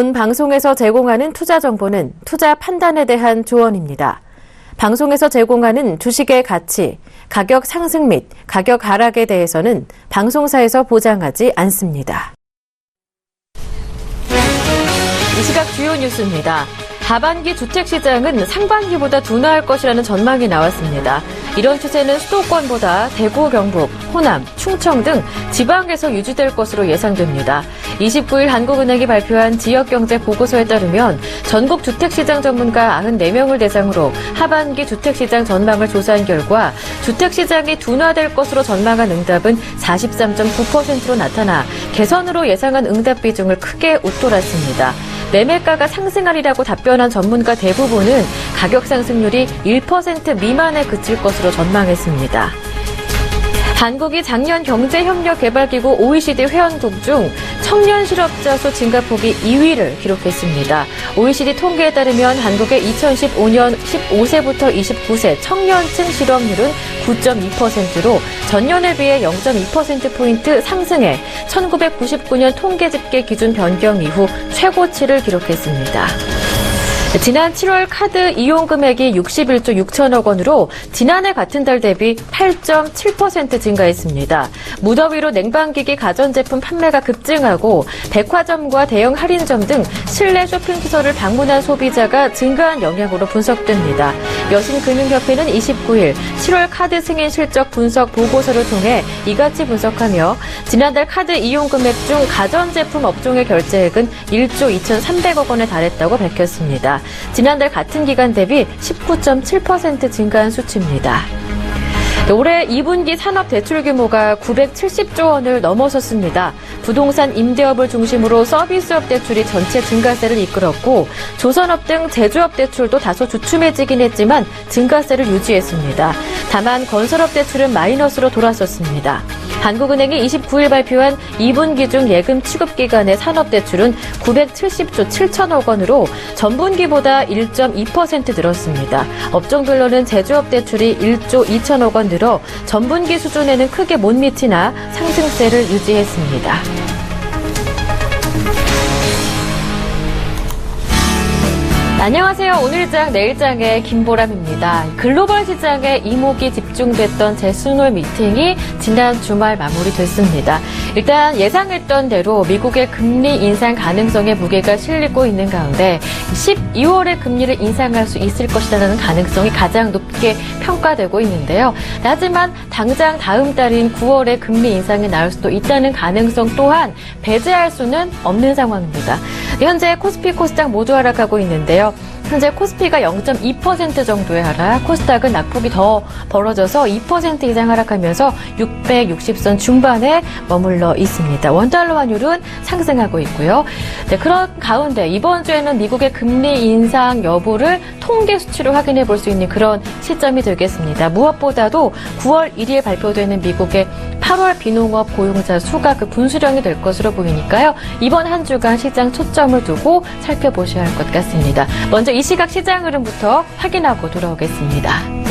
본 방송에서 제공하는 투자 정보는 투자 판단에 대한 조언입니다. 방송에서 제공하는 주식의 가치, 가격 상승 및 가격 하락에 대해서는 방송사에서 보장하지 않습니다. 이 시각 주요 뉴스입니다. 하반기 주택시장은 상반기보다 둔화할 것이라는 전망이 나왔습니다. 이런 추세는 수도권보다 대구, 경북, 호남, 충청 등 지방에서 유지될 것으로 예상됩니다. 29일 한국은행이 발표한 지역경제 보고서에 따르면 전국 주택시장 전문가 94명을 대상으로 하반기 주택시장 전망을 조사한 결과 주택시장이 둔화될 것으로 전망한 응답은 43.9%로 나타나 개선으로 예상한 응답 비중을 크게 웃돌았습니다. 매매가가 상승하리라고 답변한 전문가 대부분은 가격 상승률이 1% 미만에 그칠 것으로 전망했습니다. 한국이 작년 경제협력개발기구 OECD 회원국 중 청년 실업자 수 증가폭이 2위를 기록했습니다. OECD 통계에 따르면 한국의 2015년 15세부터 29세 청년층 실업률은 9.2%로 전년에 비해 0.2%포인트 상승해 1999년 통계 집계 기준 변경 이후 최고치를 기록했습니다. 지난 7월 카드 이용 금액이 61조 6천억 원으로 지난해 같은 달 대비 8.7% 증가했습니다. 무더위로 냉방기기 가전제품 판매가 급증하고 백화점과 대형 할인점 등 실내 쇼핑시설을 방문한 소비자가 증가한 영향으로 분석됩니다. 여신금융협회는 29일 7월 카드 승인 실적 분석 보고서를 통해 이같이 분석하며 지난달 카드 이용 금액 중 가전제품 업종의 결제액은 1조 2,300억 원에 달했다고 밝혔습니다. 지난달 같은 기간 대비 19.7% 증가한 수치입니다. 올해 2분기 산업 대출 규모가 970조 원을 넘어섰습니다. 부동산 임대업을 중심으로 서비스업 대출이 전체 증가세를 이끌었고 조선업 등 제조업 대출도 다소 주춤해지긴 했지만 증가세를 유지했습니다. 다만 건설업 대출은 마이너스로 돌아섰습니다. 한국은행이 29일 발표한 2분기 중 예금 취급 기간의 산업대출은 970조 7천억 원으로 전분기보다 1.2% 늘었습니다. 업종별로는 제조업 대출이 1조 2천억 원 늘어 전분기 수준에는 크게 못 미치나 상승세를 유지했습니다. 안녕하세요. 오늘장 내일장의 김보람입니다. 글로벌 시장에 이목이 집중됐던 재수놀 미팅이 지난 주말 마무리됐습니다. 일단 예상했던 대로 미국의 금리 인상 가능성에 무게가 실리고 있는 가운데 12월에 금리를 인상할 수 있을 것이라는 가능성이 가장 높게 평가되고 있는데요. 하지만 당장 다음 달인 9월에 금리 인상이 나올 수도 있다는 가능성 또한 배제할 수는 없는 상황입니다. 현재 코스피, 코스닥 모두 하락하고 있는데요. 현재 코스피가 0.2% 정도의 하락, 코스닥은 낙폭이 더 벌어져서 2% 이상 하락하면서 660선 중반에 머물러 있습니다. 원달러 환율은 상승하고 있고요. 네, 그런 가운데 이번 주에는 미국의 금리 인상 여부를 통계 수치로 확인해 볼 수 있는 그런 시점이 되겠습니다. 무엇보다도 9월 1일 발표되는 미국의 8월 비농업 고용자 수가 그 분수령이 될 것으로 보이니까요. 이번 한 주간 시장 초점을 두고 살펴보셔야 할 것 같습니다. 먼저 이 시각 시장 흐름부터 확인하고 돌아오겠습니다.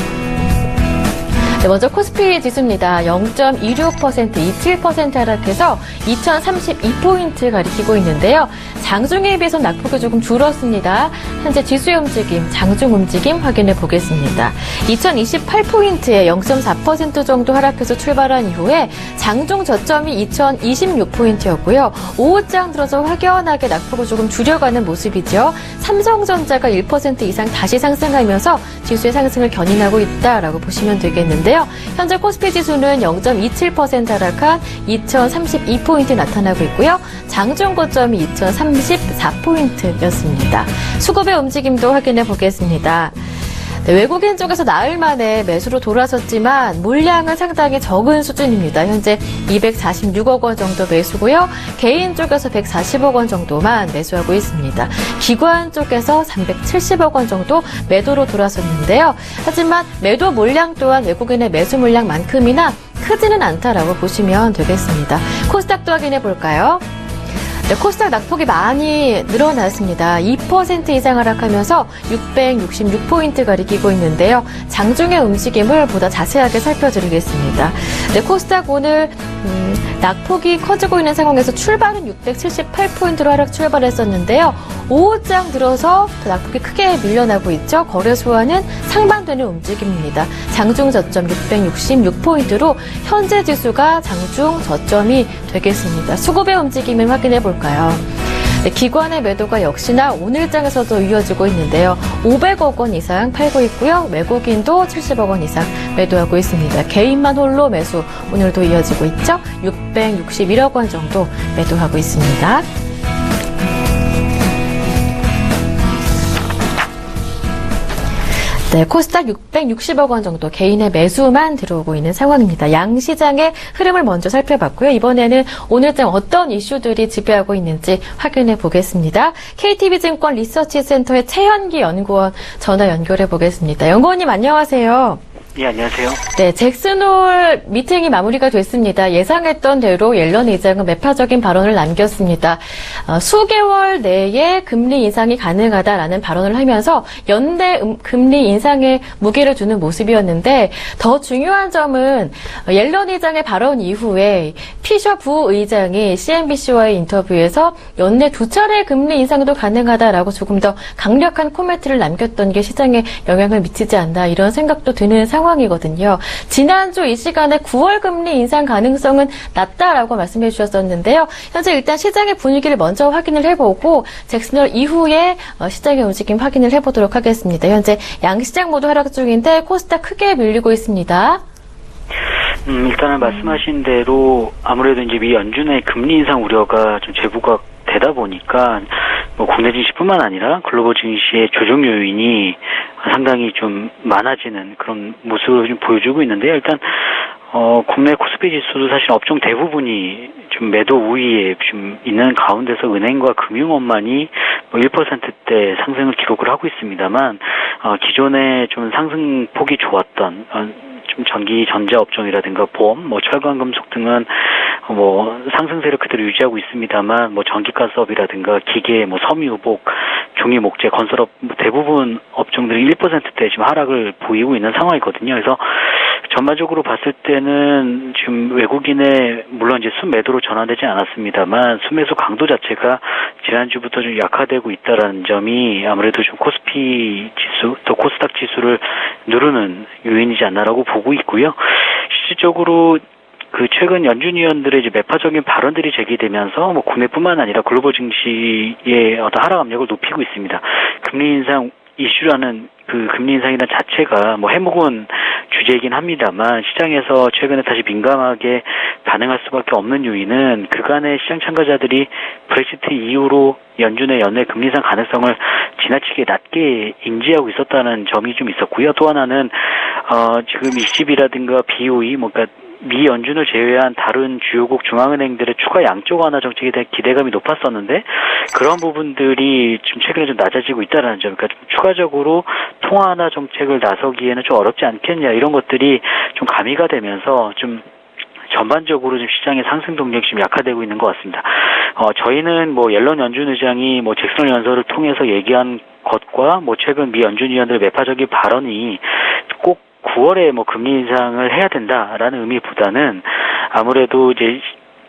네, 먼저 코스피 지수입니다. 0.26%, 27% 하락해서 2032포인트 가리키고 있는데요. 장중에 비해서 낙폭이 조금 줄었습니다. 현재 지수의 움직임, 장중 움직임 확인해 보겠습니다. 2028포인트에 0.4% 정도 하락해서 출발한 이후에 장중 저점이 2026포인트였고요. 오후장 들어서 확연하게 낙폭을 조금 줄여가는 모습이죠. 삼성전자가 1% 이상 다시 상승하면서 지수의 상승을 견인하고 있다라고 보시면 되겠는데요. 현재 코스피 지수는 0.27% 하락한 2032포인트 나타나고 있고요. 장중 고점이 2034포인트였습니다. 수급의 움직임도 확인해 보겠습니다. 네, 외국인 쪽에서 나흘 만에 매수로 돌아섰지만 물량은 상당히 적은 수준입니다. 현재 246억 원 정도 매수고요. 개인 쪽에서 140억 원 정도만 매수하고 있습니다. 기관 쪽에서 370억 원 정도 매도로 돌아섰는데요. 하지만 매도 물량 또한 외국인의 매수 물량만큼이나 크지는 않다라고 보시면 되겠습니다. 코스닥도 확인해 볼까요? 네, 코스닥 낙폭이 많이 늘어났습니다. 2% 이상 하락하면서 666포인트 가리키고 있는데요. 장중의 움직임을 보다 자세하게 살펴드리겠습니다. 네, 코스닥 오늘 낙폭이 커지고 있는 상황에서 출발은 678포인트로 하락 출발했었는데요. 오후장 들어서 낙폭이 크게 밀려나고 있죠. 거래 소화는 상반되는 움직임입니다. 장중 저점 666포인트로 현재 지수가 장중 저점이 되겠습니다. 수급의 움직임을 확인해 볼까요? 네, 기관의 매도가 역시나 오늘장에서도 이어지고 있는데요. 500억 원 이상 팔고 있고요. 외국인도 70억 원 이상 매도하고 있습니다. 개인만 홀로 매수 오늘도 이어지고 있죠. 661억 원 정도 매도하고 있습니다. 네, 코스닥 660억 원 정도 개인의 매수만 들어오고 있는 상황입니다. 양시장의 흐름을 먼저 살펴봤고요. 이번에는 오늘장 어떤 이슈들이 지배하고 있는지 확인해 보겠습니다. KTB증권 리서치센터의 최현기 연구원 전화 연결해 보겠습니다. 연구원님 안녕하세요. 예, 안녕하세요. 네, 잭슨홀 미팅이 마무리가 됐습니다. 예상했던 대로 옐런 의장은 매파적인 발언을 남겼습니다. 수개월 내에 금리 인상이 가능하다라는 발언을 하면서 연내 금리 인상에 무게를 두는 모습이었는데 더 중요한 점은 옐런 의장의 발언 이후에 피셔 부의장이 CNBC와의 인터뷰에서 연내 2차례 금리 인상도 가능하다라고 조금 더 강력한 코멘트를 남겼던 게 시장에 영향을 미치지 않나 이런 생각도 드는 상황이거든요. 지난주 이 시간에 9월 금리 인상 가능성은 낮다라고 말씀해 주셨었는데요. 현재 일단 시장의 분위기를 먼저 확인을 해보고 잭슨홀 이후에 시장의 움직임 확인을 해보도록 하겠습니다. 현재 양시장 모두 하락 중인데 코스닥 크게 밀리고 있습니다. 일단은 말씀하신 대로 아무래도 이제 미 연준의 금리 인상 우려가 좀 제보가 되다 보니까 뭐 국내 증시뿐만 아니라 글로벌 증시의 조정 요인이 상당히 좀 많아지는 그런 모습을 좀 보여주고 있는데요. 일단 국내 코스피 지수도 사실 업종 대부분이 좀 매도 우위에 좀 있는 가운데서 은행과 금융업만이 뭐 1%대 상승을 기록을 하고 있습니다만 기존에 좀 상승폭이 좋았던 좀 전기 전자 업종이라든가 보험, 뭐 철강 금속 등은 뭐 상승세를 그대로 유지하고 있습니다만 뭐 전기가스업이라든가 기계, 뭐 섬유복, 종이 목재, 건설업 대부분 업종들이 1%대 지금 하락을 보이고 있는 상황이거든요. 그래서 전반적으로 봤을 때는 지금 외국인의 물론 이제 순매도로 전환되지 않았습니다만 순매수 강도 자체가 지난주부터 좀 약화되고 있다라는 점이 아무래도 좀 코스피 지수 또 코스닥 지수를 누르는 요인이지 않나라고 보고 있고요. 실질적으로 그 최근 연준 위원들의 이제 매파적인 발언들이 제기되면서 뭐 국내뿐만 아니라 글로벌 증시의 어떤 하락 압력을 높이고 있습니다. 금리 인상 이슈라는 그 금리 인상이라는 자체가 뭐 해묵은 주제이긴 합니다만 시장에서 최근에 다시 민감하게 반응할 수밖에 없는 요인은 그간의 시장 참가자들이 브렉시트 이후로 연준의 연내 금리 인상 가능성을 지나치게 낮게 인지하고 있었다는 점이 좀 있었고요. 또 하나는 지금 ECB라든가 BOE 그러니까 미 연준을 제외한 다른 주요국 중앙은행들의 추가 양적 완화 정책에 대한 기대감이 높았었는데 그런 부분들이 좀 최근에 좀 낮아지고 있다는 점, 그러니까 좀 추가적으로 통화 완화 정책을 나서기에는 좀 어렵지 않겠냐 이런 것들이 좀 가미가 되면서 좀 전반적으로 좀 시장의 상승 동력이 좀 약화되고 있는 것 같습니다. 저희는 뭐 옐런 연준 의장이 뭐 잭슨홀 연설을 통해서 얘기한 것과 뭐 최근 미 연준 위원들의 매파적인 발언이 꼭 9월에 뭐 금리 인상을 해야 된다라는 의미보다는 아무래도 이제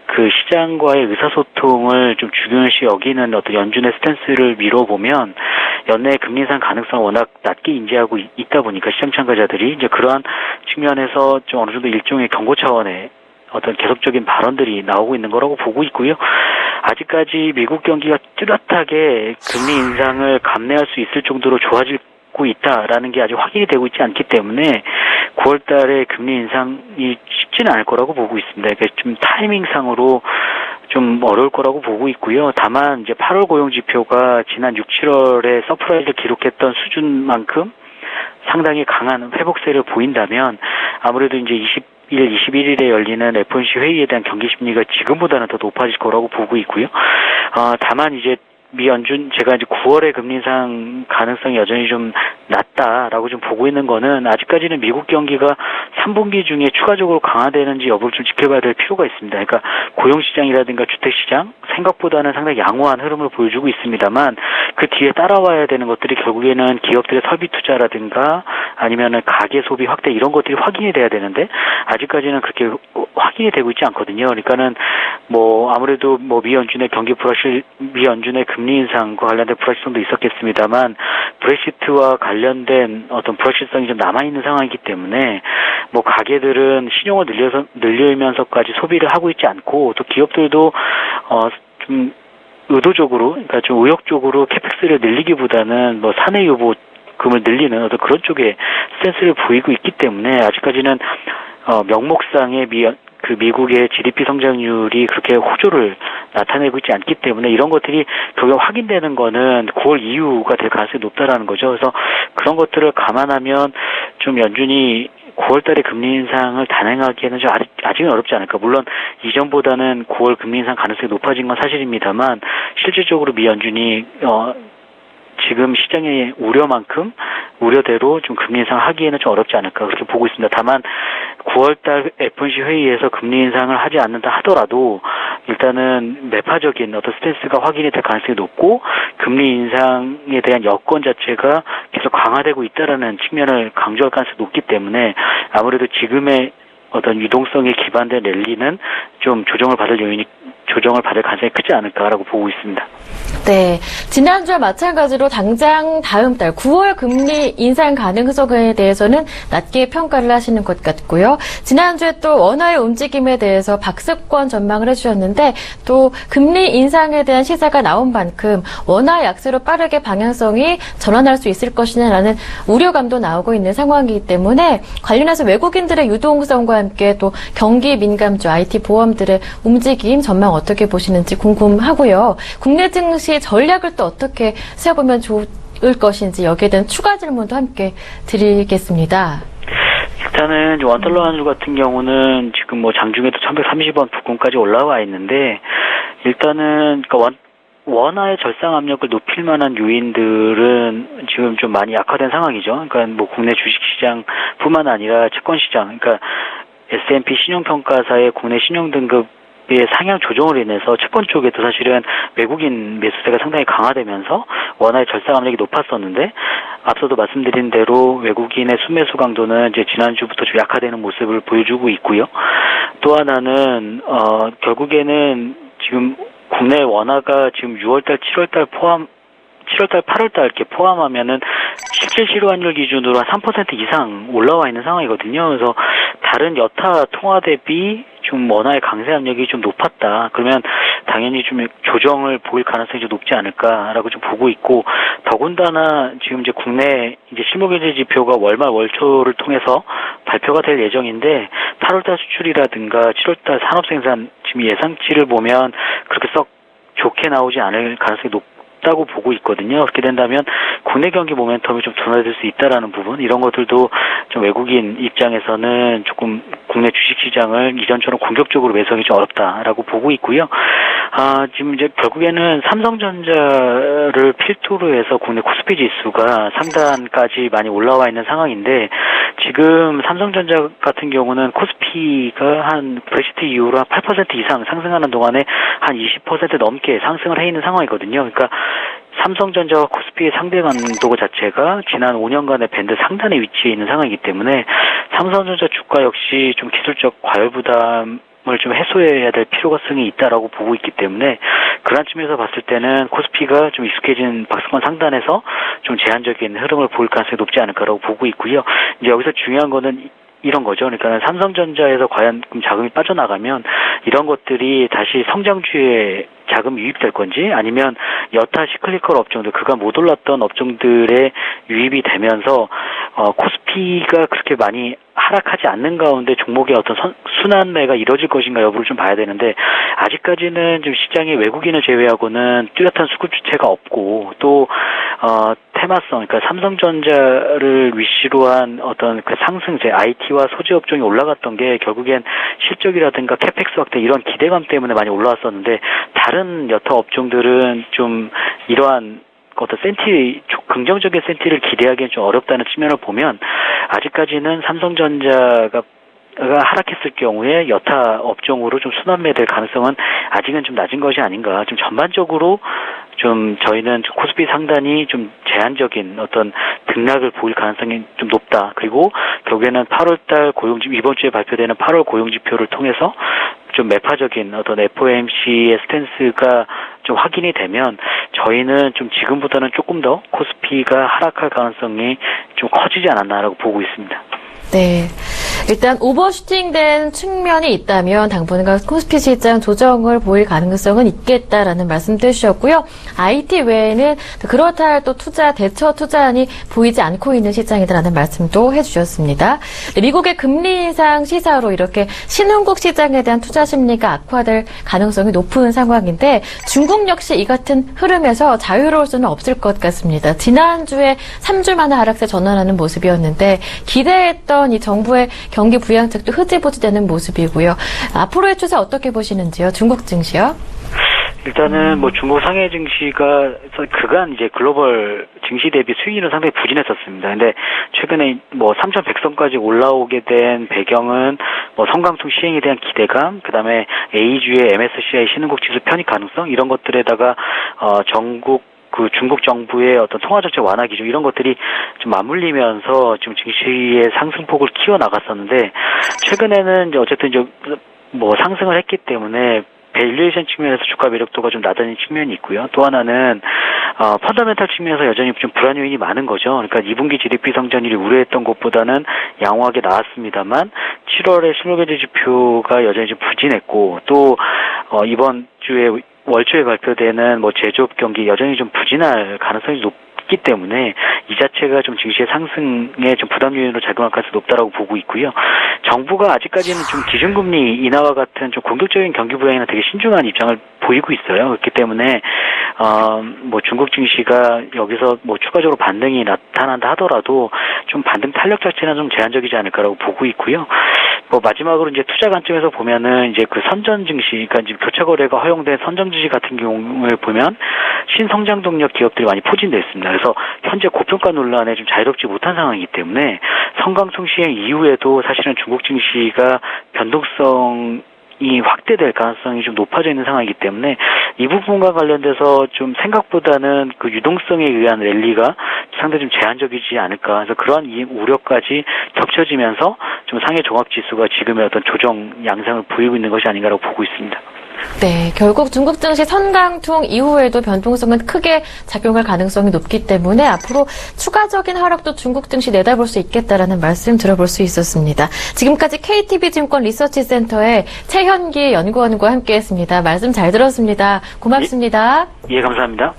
그 시장과의 의사소통을 좀 중요시 여기는 어떤 연준의 스탠스를 미뤄보면 연내 금리 인상 가능성을 워낙 낮게 인지하고 있다 보니까 시장 참가자들이 이제 그러한 측면에서 좀 어느 정도 일종의 경고 차원의 어떤 계속적인 발언들이 나오고 있는 거라고 보고 있고요. 아직까지 미국 경기가 뚜렷하게 금리 인상을 감내할 수 있을 정도로 좋아질 고 있다라는 게 아직 확인이 되고 있지 않기 때문에 9월 달에 금리 인상이 쉽지는 않을 거라고 보고 있습니다. 그러니까 좀 타이밍상으로 좀 어려울 거라고 보고 있고요. 다만 이제 8월 고용 지표가 지난 6, 7월에 서프라이즈를 기록했던 수준만큼 상당히 강한 회복세를 보인다면 아무래도 이제 21일에 열리는 FOMC 회의에 대한 경기 심리가 지금보다는 더 높아질 거라고 보고 있고요. 다만 이제 제가 이제 9월에 금리 인상 가능성이 여전히 좀 낮다라고 좀 보고 있는 거는 아직까지는 미국 경기가 3분기 중에 추가적으로 강화되는지 여부를 좀 지켜봐야 될 필요가 있습니다. 그러니까 고용시장이라든가 주택시장 생각보다는 상당히 양호한 흐름을 보여주고 있습니다만 그 뒤에 따라와야 되는 것들이 결국에는 기업들의 설비 투자라든가 아니면은 가계 소비 확대 이런 것들이 확인이 돼야 되는데 아직까지는 그렇게 확인이 되고 있지 않거든요. 그러니까는 뭐 아무래도 뭐 미 연준의 금리 인상과 관련된 불확실성도 있었겠습니다만 브렉시트와 관련된 어떤 불확실성이 좀 남아있는 상황이기 때문에 뭐 가게들은 신용을 늘리면서까지 소비를 하고 있지 않고 또 기업들도 좀 의도적으로 그러니까 좀 의욕적으로 캐펙스를 늘리기보다는 뭐 사내 유보금을 늘리는 어떤 그런 쪽에 스탠스를 보이고 있기 때문에 아직까지는 명목상의 미국의 GDP 성장률이 그렇게 호조를 나타내고 있지 않기 때문에 이런 것들이 결국 확인되는 거는 9월 이후가 될 가능성이 높다라는 거죠. 그래서 그런 것들을 감안하면 좀 연준이 9월 달에 금리 인상을 단행하기에는 좀 아직은 어렵지 않을까. 물론 이전보다는 9월 금리 인상 가능성이 높아진 건 사실입니다만 실질적으로 미 연준이 지금 시장의 우려대로 좀 금리 인상을 하기에는 좀 어렵지 않을까 그렇게 보고 있습니다. 다만 9월달 FOMC 회의에서 금리 인상을 하지 않는다 하더라도 일단은 매파적인 어떤 스탠스가 확인이 될 가능성이 높고 금리 인상에 대한 여건 자체가 계속 강화되고 있다라는 측면을 강조할 가능성이 높기 때문에 아무래도 지금의 어떤 유동성에 기반된 랠리는 좀 조정을 받을 가능성이 크지 않을까라고 보고 있습니다. 네. 지난주와 마찬가지로 당장 다음 달 9월 금리 인상 가능성에 대해서는 낮게 평가를 하시는 것 같고요. 지난주에 또 원화의 움직임에 대해서 박스권 전망을 해주셨는데 또 금리 인상에 대한 시사가 나온 만큼 원화 약세로 빠르게 방향성이 전환할 수 있을 것이냐라는 우려감도 나오고 있는 상황이기 때문에 관련해서 외국인들의 유동성과 함께 또 경기 민감주, IT 보험들의 움직임 전망 어떻게 보시는지 궁금하고요. 국내 증시 전략을 또 어떻게 세워보면 좋을 것인지 여기에 대한 추가 질문도 함께 드리겠습니다. 일단은 원달러 환율 같은 경우는 지금 뭐 장중에도 1130원 부근까지 올라와 있는데 일단은 그러니까 원화의 절상 압력을 높일 만한 요인들은 지금 좀 많이 약화된 상황이죠. 그러니까 뭐 국내 주식시장뿐만 아니라 채권시장, 그러니까 S&P 신용평가사의 국내 신용등급의 상향 조정으로 인해서 채권 쪽에도 사실은 외국인 매수세가 상당히 강화되면서 원화의 절상 압력이 높았었는데 앞서도 말씀드린 대로 외국인의 순매수 강도는 이제 지난주부터 좀 약화되는 모습을 보여주고 있고요. 또 하나는 결국에는 지금 국내 원화가 지금 6월달, 7월달, 8월달 이렇게 포함하면은 실질 실효 환율 기준으로 한 3% 이상 올라와 있는 상황이거든요. 그래서 다른 여타 통화 대비 좀 원화의 강세 압력이 좀 높았다. 그러면 당연히 좀 조정을 보일 가능성이 좀 높지 않을까라고 좀 보고 있고 더군다나 지금 이제 국내 이제 실무경제 지표가 월말 월초를 통해서 발표가 될 예정인데 8월달 수출이라든가 7월달 산업생산 지금 예상치를 보면 그렇게 썩 좋게 나오지 않을 가능성이 높다고 보고 있거든요. 그렇게 된다면 국내 경기 모멘텀이 좀 둔화될 수 있다라는 부분 이런 것들도 좀 외국인 입장에서는 조금 국내 주식시장을 이전처럼 공격적으로 매수하기 좀 어렵다라고 보고 있고요. 지금 이제 결국에는 삼성전자를 필두로 해서 국내 코스피 지수가 상단까지 많이 올라와 있는 상황인데 지금 삼성전자 같은 경우는 코스피가 한 브렉시트 이후로 한 8% 이상 상승하는 동안에 한 20% 넘게 상승을 해 있는 상황이거든요. 그러니까 삼성전자와 코스피의 상대 강도 자체가 지난 5년간의 밴드 상단에 위치해 있는 상황이기 때문에 삼성전자 주가 역시 좀 기술적 과열 부담을 좀 해소해야 될 필요성이 있다라고 보고 있기 때문에 그런 측면에서 봤을 때는 코스피가 좀 익숙해진 박스권 상단에서 좀 제한적인 흐름을 보일 가능성이 높지 않을까라고 보고 있고요. 이제 여기서 중요한 거는 이런 거죠. 그러니까 삼성전자에서 과연 자금이 빠져나가면 이런 것들이 다시 성장주에 자금이 유입될 건지 아니면 여타 시클리컬 업종들 그간 못 올랐던 업종들의 유입이 되면서 코스피가 그렇게 많이 하락하지 않는 가운데 종목의 어떤 순환매가 이뤄질 것인가 여부를 좀 봐야 되는데 아직까지는 좀 시장에 외국인을 제외하고는 뚜렷한 수급 주체가 없고 또 테마성, 그러니까 삼성전자를 위시로 한 어떤 그 상승세, IT와 소재 업종이 올라갔던 게 결국엔 실적이라든가 캐펙스 확대 이런 기대감 때문에 많이 올라왔었는데 다른 여타 업종들은 좀 이러한 어떤 긍정적인 센티를 기대하기엔 좀 어렵다는 측면을 보면 아직까지는 삼성전자가 하락했을 경우에 여타 업종으로 좀 순환매될 가능성은 아직은 좀 낮은 것이 아닌가. 좀 전반적으로 좀 저희는 코스피 상단이 좀 제한적인 어떤 등락을 보일 가능성이 좀 높다. 그리고 결국에는 8월달 고용지표, 이번 주에 발표되는 8월 고용지표를 통해서 좀 매파적인 어떤 FOMC의 스탠스가 좀 확인이 되면 저희는 좀 지금보다는 조금 더 코스피가 하락할 가능성이 좀 커지지 않았나라고 보고 있습니다. 네. 일단 오버슈팅된 측면이 있다면 당분간 코스피 시장 조정을 보일 가능성은 있겠다라는 말씀도 해주셨고요. IT 외에는 그렇다 할 또 대처 투자안이 보이지 않고 있는 시장이다라는 말씀도 해주셨습니다. 미국의 금리 인상 시사로 이렇게 신흥국 시장에 대한 투자 심리가 악화될 가능성이 높은 상황인데 중국 역시 이 같은 흐름에서 자유로울 수는 없을 것 같습니다. 지난주에 3주 만에 하락세 전환하는 모습이었는데 기대했던 이 정부의 경기 부양책도 흐지부지되는 모습이고요. 앞으로의 추세 어떻게 보시는지요? 중국 증시요? 일단은 뭐 중국 상해 증시가 그간 이제 글로벌 증시 대비 수익률은 상당히 부진했었습니다. 근데 최근에 뭐 3,100선까지 올라오게 된 배경은 뭐 성강통 시행에 대한 기대감, 그다음에 A주의 MSCI 신흥국 지수 편입 가능성 이런 것들에다가 그 중국 정부의 어떤 통화정책 완화 기조 이런 것들이 좀 맞물리면서 지금 증시의 상승폭을 키워 나갔었는데 최근에는 이제 어쨌든 이제 뭐 상승을 했기 때문에 밸류에이션 측면에서 주가 매력도가 좀 낮아진 측면이 있고요. 또 하나는 펀더멘탈 측면에서 여전히 좀 불안 요인이 많은 거죠. 그러니까 2분기 GDP 성장률이 우려했던 것보다는 양호하게 나왔습니다만 7월에 실물경제 지표가 여전히 좀 부진했고 또 이번 주에 월초에 발표되는 뭐 제조업 경기 여전히 좀 부진할 가능성이 높기 때문에 이 자체가 좀 증시의 상승에 좀 부담 요인으로 작용할 가능성이 높다라고 보고 있고요. 정부가 아직까지는 좀 기준금리 인하와 같은 좀 공격적인 경기 부양에는 되게 신중한 입장을 보이고 있어요. 그렇기 때문에 뭐 중국 증시가 여기서 뭐 추가적으로 반등이 나타난다 하더라도 좀 반등 탄력 자체는 좀 제한적이지 않을까라고 보고 있고요. 뭐 마지막으로 이제 투자 관점에서 보면은 이제 그 선전 증시, 그러니까 이제 교차 거래가 허용된 선전 증시 같은 경우에 보면 신성장 동력 기업들이 많이 포진됐습니다. 그래서 현재 고평가 논란에 좀 자유롭지 못한 상황이기 때문에 성강통 시행 이후에도 사실은 중국 증시가 변동성이 확대될 가능성이 좀 높아져 있는 상황이기 때문에 이 부분과 관련돼서 좀 생각보다는 그 유동성에 의한 랠리가 상당히 좀 제한적이지 않을까. 그래서 그러한 이 우려까지 겹쳐지면서 좀 상해 종합지수가 지금의 어떤 조정 양상을 보이고 있는 것이 아닌가라고 보고 있습니다. 네, 결국 중국 증시 선강통 이후에도 변동성은 크게 작용할 가능성이 높기 때문에 앞으로 추가적인 하락도 중국 증시 내다볼 수 있겠다라는 말씀 들어볼 수 있었습니다. 지금까지 KTB증권 리서치센터의 최현기 연구원과 함께했습니다. 말씀 잘 들었습니다. 고맙습니다. 예, 감사합니다.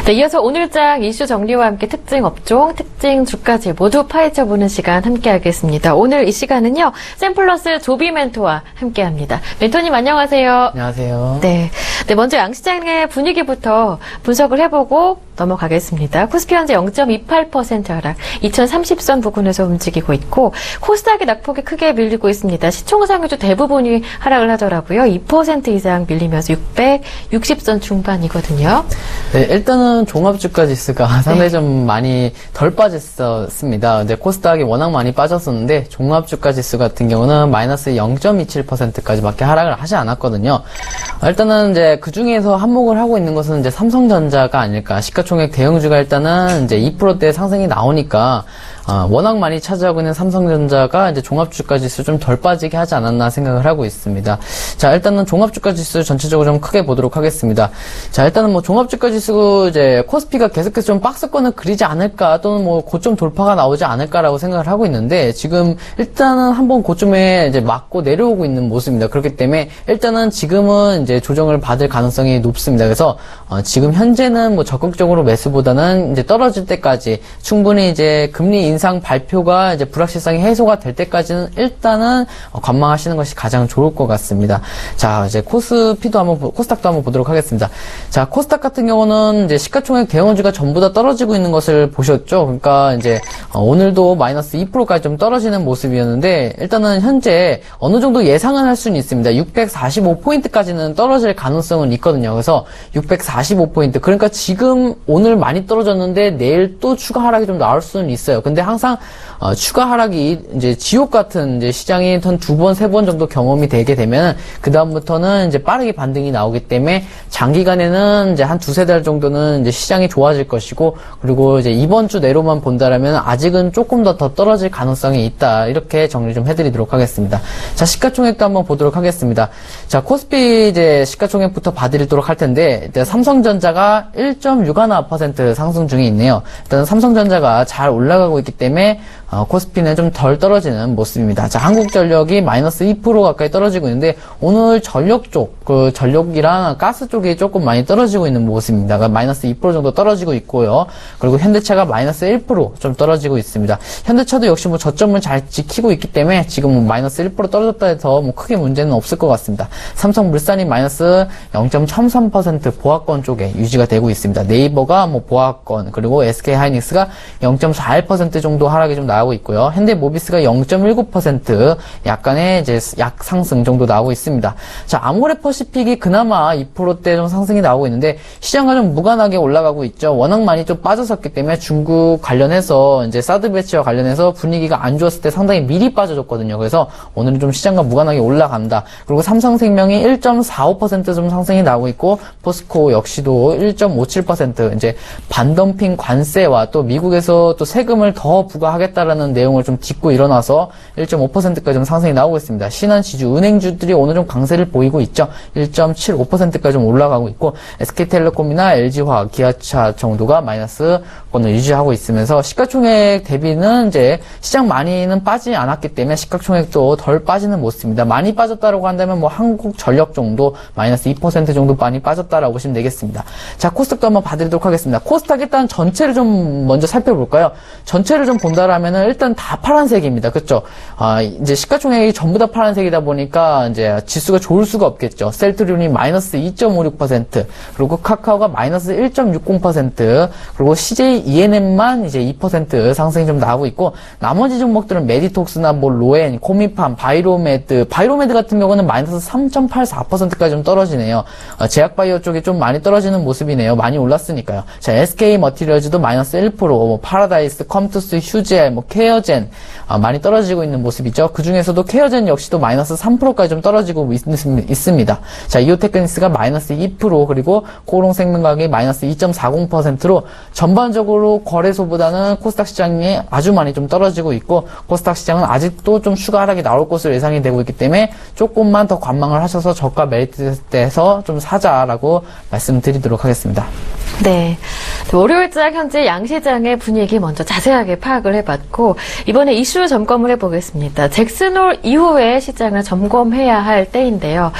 네, 이어서 오늘장 이슈 정리와 함께 특징 업종, 특징 주까지 모두 파헤쳐보는 시간 함께하겠습니다. 오늘 이 시간은요, 샘플러스 조비 멘토와 함께합니다. 멘토님 안녕하세요. 안녕하세요. 네, 먼저 양시장의 분위기부터 분석을 해보고 넘어가겠습니다. 코스피 현재 0.28% 하락, 2030선 부근에서 움직이고 있고 코스닥이 낙폭이 크게 밀리고 있습니다. 시총상위주 대부분이 하락을 하더라고요. 2% 이상 밀리면서 660선 중반이거든요. 네, 일단은 종합주가 지수가 상당히 좀 많이 덜 빠졌었습니다. 근데 코스닥이 워낙 많이 빠졌었는데 종합주가 지수 같은 경우는 마이너스 0.27%까지밖에 하락을 하지 않았거든요. 일단은 이제 그 중에서 한몫을 하고 있는 것은 이제 삼성전자가 아닐까. 시가총액 대형주가 일단은 이제 2%대 상승이 나오니까 워낙 많이 차지하고 있는 삼성전자가 이제 종합주가 지수 좀 덜 빠지게 하지 않았나 생각을 하고 있습니다. 자, 일단은 종합주가 지수 전체적으로 좀 크게 보도록 하겠습니다. 자, 일단은 뭐 종합주가 지수 이제 코스피가 계속해서 좀 박스권을 그리지 않을까 또는 뭐 고점 돌파가 나오지 않을까라고 생각을 하고 있는데 지금 일단은 한번 고점에 이제 맞고 내려오고 있는 모습입니다. 그렇기 때문에 일단은 지금은 이제 조정을 받을 가능성이 높습니다. 그래서 지금 현재는 뭐 적극적으로 상승으로 매수보다는 이제 떨어질 때까지 충분히 이제 금리 인상 발표가 이제 불확실성이 해소가 될 때까지는 일단은 관망하시는 것이 가장 좋을 것 같습니다. 자, 이제 코스닥도 한번 보도록 하겠습니다. 자, 코스닥 같은 경우는 이제 시가총액 대형주가 전부 다 떨어지고 있는 것을 보셨죠? 그러니까 이제 오늘도 마이너스 2%까지 좀 떨어지는 모습이었는데 일단은 현재 어느 정도 예상은 할 수는 있습니다. 645포인트까지는 떨어질 가능성은 있거든요. 그래서 645포인트. 그러니까 지금 오늘 많이 떨어졌는데 내일 또 추가 하락이 좀 나올 수는 있어요. 근데 항상 추가 하락이 이제 지옥 같은 이제 시장이 한 2번, 3번 정도 경험이 되게 되면 그다음부터는 이제 빠르게 반등이 나오기 때문에 장기간에는 이제 한 2-3달 정도는 이제 시장이 좋아질 것이고 그리고 이제 이번 주 내로만 본다라면 아직은 조금 더 떨어질 가능성이 있다. 이렇게 정리 좀 해드리도록 하겠습니다. 자, 시가총액도 한번 보도록 하겠습니다. 자, 코스피 이제 시가총액부터 봐드리도록 할 텐데 일단 삼성전자가 1.61% 상승 중에 있네요. 일단 삼성전자가 잘 올라가고 있기 때문에 코스피는 좀 덜 떨어지는 모습입니다. 자, 한국전력이 마이너스 2% 가까이 떨어지고 있는데 오늘 전력 쪽, 그 전력이랑 가스 쪽이 조금 많이 떨어지고 있는 모습입니다. 그러니까 마이너스 2% 정도 떨어지고 있고요. 그리고 현대차가 마이너스 1% 좀 떨어지고 있습니다. 현대차도 역시 뭐 저점을 잘 지키고 있기 때문에 지금 마이너스 1% 떨어졌다 해서 뭐 크게 문제는 없을 것 같습니다. 삼성물산이 마이너스 0.13% 보합권 쪽에 유지가 되고 있습니다. 네이버가 뭐 보합권, 그리고 SK하이닉스가 0.41% 정도 하락이 좀 나오고 있고요. 현대모비스가 0.19% 약간의 이제 약상승 정도 나오고 있습니다. 자, 아모레퍼시픽이 그나마 2%대 좀 상승이 나오고 있는데 시장과 좀 무관하게 올라가고 있죠. 워낙 많이 좀 빠졌었기 때문에 중국 관련해서 이제 사드 배치와 관련해서 분위기가 안 좋았을 때 상당히 미리 빠져줬거든요. 그래서 오늘은 좀 시장과 무관하게 올라간다. 그리고 삼성생명이 1.45% 좀 상승이 나오고 있고 포스코 역시도 1.57% 이제 반덤핑 관세와 또 미국에서 또 세금을 더 부과하겠다라는 내용을 좀 딛고 일어나서 1.5%까지 좀 상승이 나오고 있습니다. 신한지주, 은행주들이 오늘 좀 강세를 보이고 있죠. 1.75%까지 좀 올라가고 있고 SK텔레콤이나 LG화학, 기아차 정도가 마이너스권을 유지하고 있으면서 시가총액 대비는 이제 시장 많이는 빠지지 않았기 때문에 시가총액도 덜 빠지는 모습입니다. 많이 빠졌다라고 한다면 뭐 한국전력 정도 마이너스 2% 정도 많이 빠졌다라고 보시면 되겠습니다. 자, 코스닥도 한번 봐드리도록 하겠습니다. 코스닥 일단 전체를 좀 먼저 살펴볼까요? 전체를 좀 본다라면은 일단 다 파란색입니다. 그렇죠? 이제 시가총액이 전부 다 파란색이다 보니까 이제 지수가 좋을 수가 없겠죠. 셀트리온이 마이너스 2.56%, 그리고 카카오가 마이너스 1.60%, 그리고 CJ ENM만 이제 2% 상승이 좀 나오고 있고 나머지 종목들은 메디톡스나 뭐 로엔, 코미팜, 바이로메드 같은 경우는 마이너스 3.84%까지 좀 떨어지네요. 제약바이오 쪽이 좀 많이 떨어지는 모습이네요. 많이 올랐으니까요. 자, SK 머티리얼즈도 마이너스 1%, 뭐 파라다이스, 컴투스, 휴젤, 뭐 케어젠 많이 떨어지고 있는 모습이죠. 그 중에서도 케어젠 역시도 마이너스 3%까지 좀 떨어지고 있습니다. 자, 이오테크니스가 마이너스 2%, 그리고 코롱생명과학이 마이너스 2.40%로 전반적으로 거래소보다는 코스닥 시장이 아주 많이 좀 떨어지고 있고 코스닥 시장은 아직도 좀 추가 하락이 나올 것으로 예상이 되고 있기 때문에 조금만 더 관망을 하셔서 저가 메리트에서 좀 사자라고 말씀드리도록 하겠습니다. 네. 월요일장 현재 양시장의 분위기 먼저 자세하게 파악을 해봤고 이번에 이슈 점검을 해보겠습니다. 잭슨홀 이후에 시장을 점검해야 할 때인데요.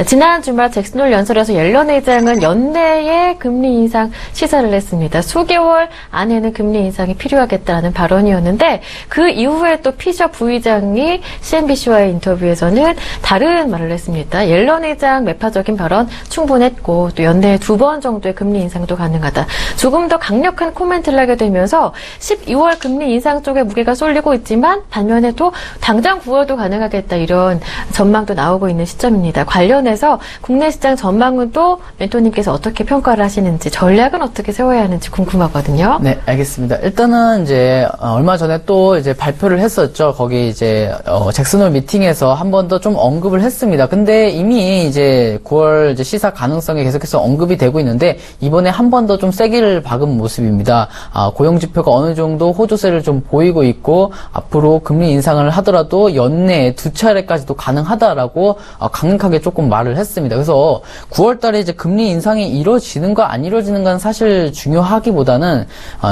지난 주말 잭슨홀 연설에서 옐런 의장은 연내에 금리 인상 시사를 했습니다. 수개월 안에는 금리 인상이 필요하겠다는 발언이었는데 그 이후에 또 피셔 부의장이 CNBC와의 인터뷰에서는 다른 말을 했습니다. 옐런 의장 매파적인 발언 충분했고 또 연내에 2번 정도의 금리 인상도 가능하다. 조금 더 강력한 코멘트를 하게 되면서 12월 금리 인상 쪽에 무게가 쏠리고 있지만 반면에 또 당장 9월도 가능하겠다 이런 전망도 나오고 있는 시점입니다. 관련해서 국내 시장 전망은 또 멘토님께서 어떻게 평가를 하시는지 전략은 어떻게 세워야 하는지 궁금하거든요. 네, 알겠습니다. 일단은 이제 얼마 전에 또 이제 발표를 했었죠. 거기 이제 잭슨홀 미팅에서 한 번 더 좀 언급을 했습니다. 근데 이미 이제 9월 이제 시사 가능성이 계속해서 언급이 되고 있는데 이번에 한 번 더 좀 세기를 박은 모습입니다. 고용 지표가 어느 정도 호조세를 좀 보이고 있고 앞으로 금리 인상을 하더라도 연내에 2차례까지도 가능하다라고 강력하게 조금 말을 했습니다. 그래서 9월 달에 이제 금리 인상이 이루어지는가 안 이루어지는가는 사실 중요하기보다는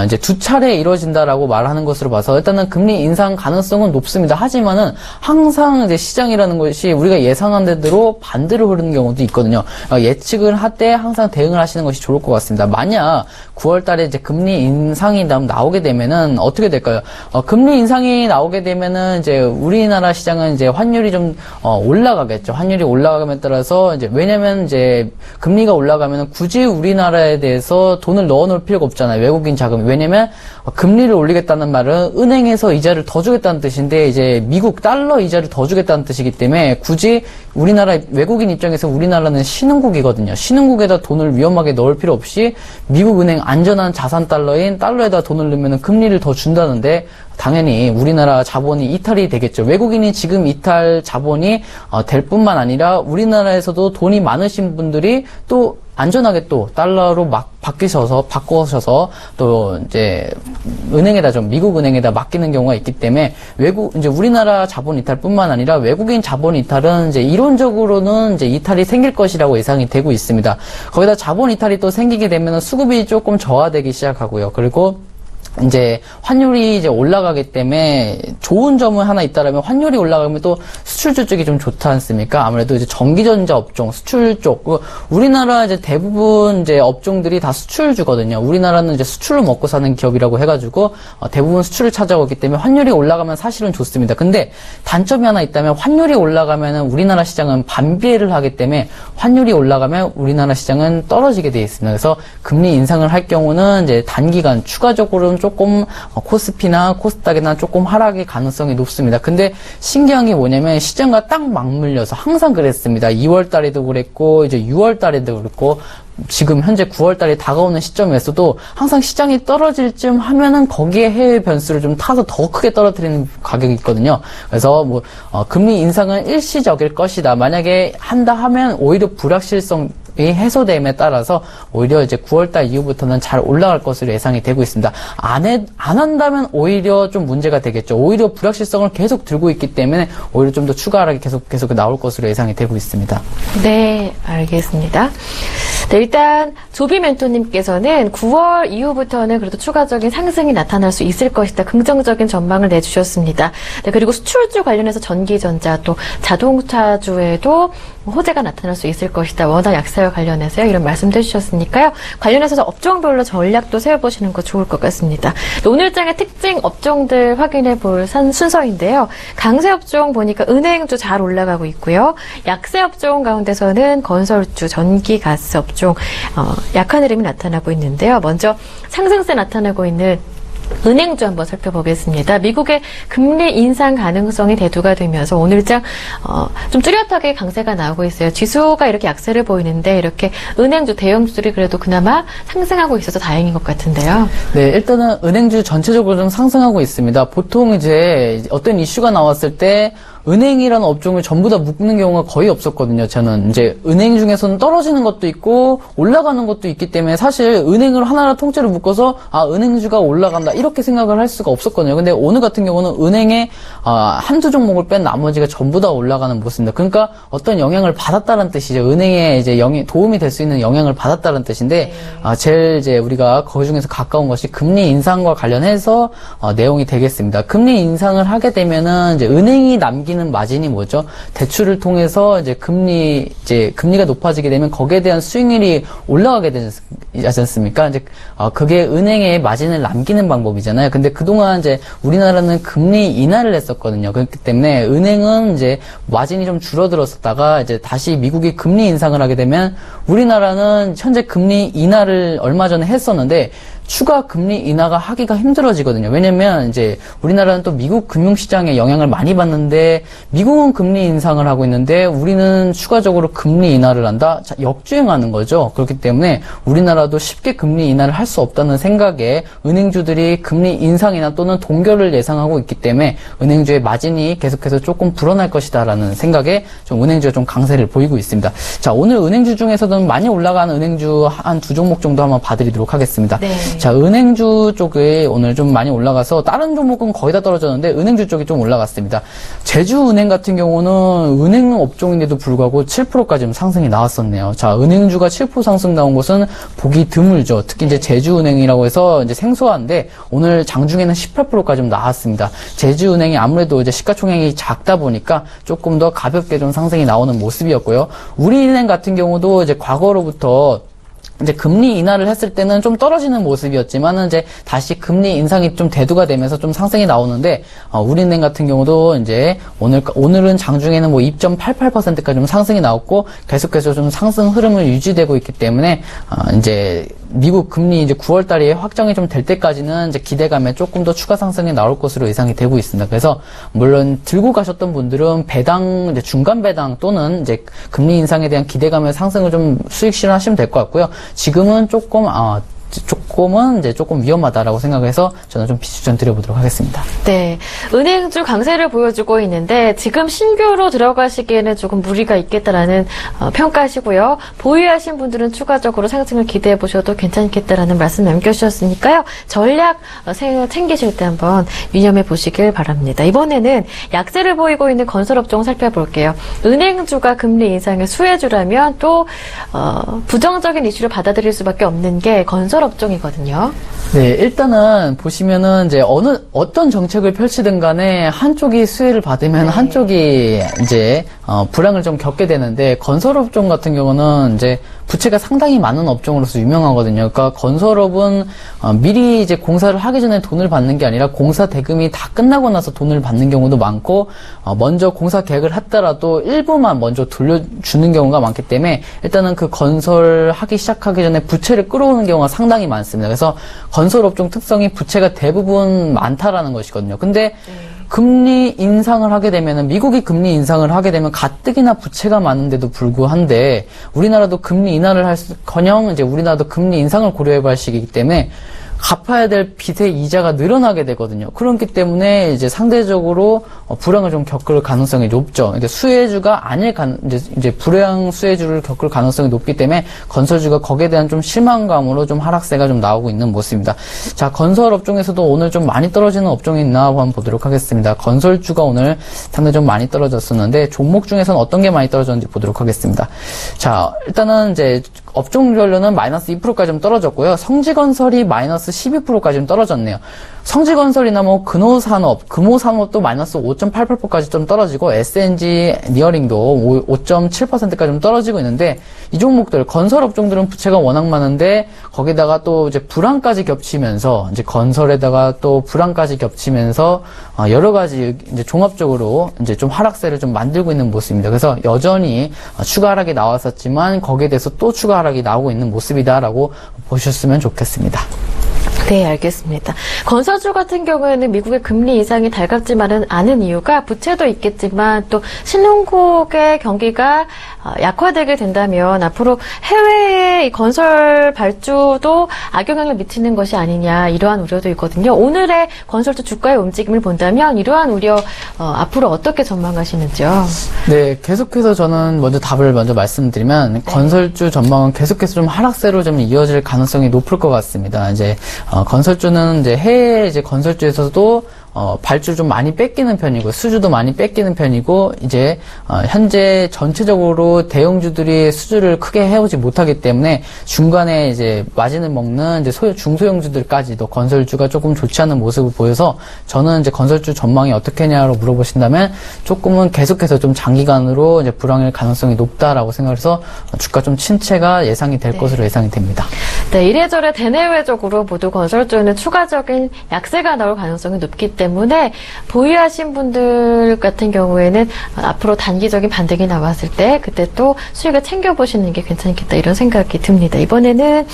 이제 2차례 이루어진다라고 말하는 것으로 봐서 일단은 금리 인상 가능성은 높습니다. 하지만은 항상 이제 시장이라는 것이 우리가 예상한 대로 반대로 흐르는 경우도 있거든요. 예측을 할 때 항상 대응을 하시는 것이 좋을 것 같습니다. 만약 9월 달에 이제 금리 인상이 나오게 되면은 어떻게 될까요? 금리 인상이 나오게 되면은 이제 우리나라 시장은 이제 환율이 좀 올라가겠죠. 환율이 올라감에 따라서 이제 왜냐면 이제 금리가 올라가면은 굳이 우리나라에 대해서 돈을 넣어놓을 필요가 없잖아요. 외국인 자금이. 왜냐면 금리를 올리겠다는 말은 은행에서 이자를 더 주겠다는 뜻인데 이제 미국 달러 이자를 더 주겠다는 뜻이기 때문에 굳이 우리나라 외국인 입장에서 우리나라는 신흥국이거든요. 신흥국에다 돈을 위험하게 넣을 필요 없이 미국 은행 안전한 자산 달러인 달러에다 돈을 넣으면 금리를 더 준다는데 당연히 우리나라 자본이 이탈이 되겠죠. 외국인이 지금 이탈 자본이 될 뿐만 아니라 우리나라에서도 돈이 많으신 분들이 또 안전하게 또 달러로 막 바꾸셔서 또 이제 은행에다 좀 미국 은행에다 맡기는 경우가 있기 때문에 이제 우리나라 자본 이탈뿐만 아니라 외국인 자본 이탈은 이제 이론적으로는 이제 이탈이 생길 것이라고 예상이 되고 있습니다. 거기다 자본 이탈이 또 생기게 되면 수급이 조금 저하되기 시작하고요. 그리고 이제 환율이 이제 올라가기 때문에 좋은 점은 하나 있다라면 환율이 올라가면 또 수출주 쪽이 좀 좋지 않습니까? 아무래도 이제 전기전자 업종, 수출 쪽, 우리나라 이제 대부분 이제 업종들이 다 수출주거든요. 우리나라는 이제 수출로 먹고 사는 기업이라고 해가지고 대부분 수출을 찾아오기 때문에 환율이 올라가면 사실은 좋습니다. 근데 단점이 하나 있다면 환율이 올라가면은 우리나라 시장은 반비례를 하기 때문에 환율이 올라가면 우리나라 시장은 떨어지게 되어 있습니다. 그래서 금리 인상을 할 경우는 이제 단기간 추가적으로는 조금 코스피나 코스닥이나 조금 하락의 가능성이 높습니다. 근데 신기한 게 뭐냐면 시장과 딱 맞물려서 항상 그랬습니다. 2월 달에도 그랬고 이제 6월 달에도 그랬고 지금 현재 9월 달이 다가오는 시점에서도 항상 시장이 떨어질 쯤 하면은 거기에 해외 변수를 좀 타서 더 크게 떨어뜨리는 가격이 있거든요. 그래서 금리 인상은 일시적일 것이다. 만약에 한다 하면 오히려 불확실성이 해소됨에 따라서 오히려 이제 9월달 이후부터는 잘 올라갈 것으로 예상이 되고 있습니다. 안 한다면 오히려 좀 문제가 되겠죠. 오히려 불확실성을 계속 들고 있기 때문에 오히려 좀 더 추가 하락이 계속 나올 것으로 예상이 되고 있습니다. 네, 알겠습니다. 네, 일단 조비 멘토님께서는 9월 이후부터는 그래도 추가적인 상승이 나타날 수 있을 것이다. 긍정적인 전망을 내주셨습니다. 네, 그리고 수출주 관련해서 전기전자 또 자동차주에도 호재가 나타날 수 있을 것이다. 워낙 약세와 관련해서요. 이런 말씀도 해주셨으니까요. 관련해서 업종별로 전략도 세워보시는 거 좋을 것 같습니다. 네, 오늘장의 특징 업종들 확인해 볼 순서인데요. 강세 업종 보니까 은행주 잘 올라가고 있고요. 약세 업종 가운데서는 건설주, 전기, 가스 업종 약한 흐름이 나타나고 있는데요. 먼저 상승세 나타나고 있는 은행주 한번 살펴보겠습니다. 미국의 금리 인상 가능성이 대두가 되면서 오늘장 좀 뚜렷하게 강세가 나오고 있어요. 지수가 이렇게 약세를 보이는데 이렇게 은행주 대형주들이 그래도 그나마 상승하고 있어서 다행인 것 같은데요. 네, 일단은 은행주 전체적으로 좀 상승하고 있습니다. 보통 이제 어떤 이슈가 나왔을 때 은행이라는 업종을 전부 다 묶는 경우가 거의 없었거든요. 저는 이제 은행 중에서는 떨어지는 것도 있고 올라가는 것도 있기 때문에 사실 은행을 하나로 통째로 묶어서 은행주가 올라간다 이렇게 생각을 할 수가 없었거든요. 근데 오늘 같은 경우는 은행에 한두 종목을 뺀 나머지가 전부 다 올라가는 모습입니다. 그러니까 어떤 영향을 받았다는 뜻이죠. 은행에 이제 도움이 될 수 있는 영향을 받았다는 뜻인데 제일 이제 우리가 그 중에서 가까운 것이 금리 인상과 관련해서 내용이 되겠습니다. 금리 인상을 하게 되면은 이제 은행이 남기는 마진이 뭐죠? 대출을 통해서 이제 금리가 높아지게 되면 거기에 대한 수익률이 올라가게 되지 않습니까? 이제 그게 은행에 마진을 남기는 방법이잖아요. 근데 그동안 이제 우리나라는 금리 인하를 했었거든요. 그렇기 때문에 은행은 이제 마진이 좀 줄어들었다가 이제 다시 미국이 금리 인상을 하게 되면 우리나라는 현재 금리 인하를 얼마 전에 했었는데 추가 금리 인하가 하기가 힘들어지거든요. 왜냐면 이제 우리나라는 또 미국 금융시장에 영향을 많이 받는데 미국은 금리 인상을 하고 있는데 우리는 추가적으로 금리 인하를 한다? 자, 역주행하는 거죠. 그렇기 때문에 우리나라도 쉽게 금리 인하를 할 수 없다는 생각에 은행주들이 금리 인상이나 또는 동결을 예상하고 있기 때문에 은행주의 마진이 계속해서 조금 불어날 것이다라는 생각에 좀 은행주가 좀 강세를 보이고 있습니다. 자, 오늘 은행주 중에서는 많이 올라가는 은행주 한 두 종목 정도 한번 봐드리도록 하겠습니다. 네. 자, 은행주 쪽에 오늘 좀 많이 올라가서 다른 종목은 거의 다 떨어졌는데 은행주 쪽이 좀 올라갔습니다. 제주은행 같은 경우는 은행 업종인데도 불구하고 7%까지 좀 상승이 나왔었네요. 자, 은행주가 7% 상승 나온 곳은 보기 드물죠. 특히 이제 제주은행이라고 해서 이제 생소한데 오늘 장중에는 18%까지 좀 나왔습니다. 제주은행이 아무래도 이제 시가총액이 작다 보니까 조금 더 가볍게 좀 상승이 나오는 모습이었고요. 우리은행 같은 경우도 이제 과거로부터 이제 금리 인하를 했을 때는 좀 떨어지는 모습이었지만은 이제 다시 금리 인상이 좀 대두가 되면서 좀 상승이 나오는데, 우리은행 같은 경우도 이제 오늘은 장중에는 뭐 2.88%까지 좀 상승이 나왔고, 계속해서 좀 상승 흐름을 유지되고 있기 때문에, 이제 미국 금리 이제 9월 달에 확정이 좀 될 때까지는 이제 기대감에 조금 더 추가 상승이 나올 것으로 예상이 되고 있습니다. 그래서 물론 들고 가셨던 분들은 배당, 이제 중간 배당 또는 이제 금리 인상에 대한 기대감의 상승을 좀 수익 실현하시면 될 것 같고요. 지금은 조금은 이제 조금 위험하다라고 생각해서 저는 좀 비추천 드려보도록 하겠습니다. 네. 은행주 강세를 보여주고 있는데 지금 신규로 들어가시기에는 조금 무리가 있겠다라는 평가시고요. 보유하신 분들은 추가적으로 상승을 기대해 보셔도 괜찮겠다라는 말씀 남겨주셨으니까요. 전략 챙기실 때 한번 유념해 보시길 바랍니다. 이번에는 약세를 보이고 있는 건설업종 살펴볼게요. 은행주가 금리 인상의 수혜주라면 또 부정적인 이슈를 받아들일 수밖에 없는 게 건설업종이거든요. 네, 일단은 보시면은 이제 어떤 정책을 펼치든 간에 한쪽이 수혜를 받으면 한쪽이 이제 불황을 좀 겪게 되는데, 건설업종 같은 경우는 이제 부채가 상당히 많은 업종으로서 유명하거든요. 그러니까 건설업은 미리 이제 공사를 하기 전에 돈을 받는 게 아니라 공사 대금이 다 끝나고 나서 돈을 받는 경우도 많고, 먼저 공사 계획을 했더라도 일부만 먼저 돌려주는 경우가 많기 때문에 일단은 그 건설하기 시작하기 전에 부채를 끌어오는 경우가 상당히 많습니다. 그래서 건설업종 특성이 부채가 대부분 많다라는 것이거든요. 근데 금리 인상을 하게 되면은, 미국이 금리 인상을 하게 되면 가뜩이나 부채가 많은데도 불구한데 우리나라도 금리 인하를 커녕 이제 우리나라도 금리 인상을 고려해봐야 할 시기이기 때문에 갚아야 될 빚의 이자가 늘어나게 되거든요. 그렇기 때문에 이제 상대적으로 불황을 좀 겪을 가능성이 높죠. 이제 수혜주가 아닐 이제 불황 수혜주를 겪을 가능성이 높기 때문에 건설주가 거기에 대한 좀 실망감으로 좀 하락세가 좀 나오고 있는 모습입니다. 자, 건설 업종에서도 오늘 좀 많이 떨어지는 업종이 있나 한번 보도록 하겠습니다. 건설주가 오늘 상당히 좀 많이 떨어졌었는데 종목 중에서는 어떤 게 많이 떨어졌는지 보도록 하겠습니다. 자, 일단은 이제 업종별로는 마이너스 2%까지 좀 떨어졌고요. 성지건설이 마이너스 12%까지 좀 떨어졌네요. 성지건설이나 뭐 근호산업, 금호산업도 마이너스 5.88%까지 좀 떨어지고, SNG 니어링도 5.7%까지 좀 떨어지고 있는데, 이 종목들 건설업종들은 부채가 워낙 많은데 거기다가 또 이제 불황까지 겹치면서, 이제 건설에다가 또 불황까지 겹치면서 여러 가지 이제 종합적으로 이제 좀 하락세를 좀 만들고 있는 모습입니다. 그래서 여전히 추가 하락이 나왔었지만 거기에 대해서 또 추가 하락이 나오고 있는 모습이다라고 보셨으면 좋겠습니다. 네, 알겠습니다. 건설주 같은 경우에는 미국의 금리 인상이 달갑지만은 않은 이유가 부채도 있겠지만 또 신흥국의 경기가 약화되게 된다면 앞으로 해외의 이 건설 발주도 악영향을 미치는 것이 아니냐, 이러한 우려도 있거든요. 오늘의 건설주 주가의 움직임을 본다면 이러한 우려 앞으로 어떻게 전망하시는지요? 네, 계속해서 저는 먼저 답을 말씀드리면, 건설주 전망은 계속해서 좀 하락세로 좀 이어질 가능성이 높을 것 같습니다. 이제 건설주는 이제 해외 이제 건설주에서도 발주 좀 많이 뺏기는 편이고, 수주도 많이 뺏기는 편이고, 이제 현재 전체적으로 대형주들이 수주를 크게 해오지 못하기 때문에 중간에 이제 마진을 먹는 이제 중소형주들까지도 건설주가 조금 좋지 않은 모습을 보여서, 저는 이제 건설주 전망이 어떻게냐로 물어보신다면 조금은 계속해서 좀 장기간으로 이제 불황일 가능성이 높다라고 생각해서 주가 좀 침체가 예상이 될 것으로 예상이 됩니다. 네, 이래저래 대내외적으로 모두 건설주는 추가적인 약세가 나올 가능성이 높기 때문에 보유하신 분들 같은 경우에는 앞으로 단기적인 반등이 나왔을 때 그때 또 수익을 챙겨보시는 게 괜찮겠다, 이런 생각이 듭니다. 이번에는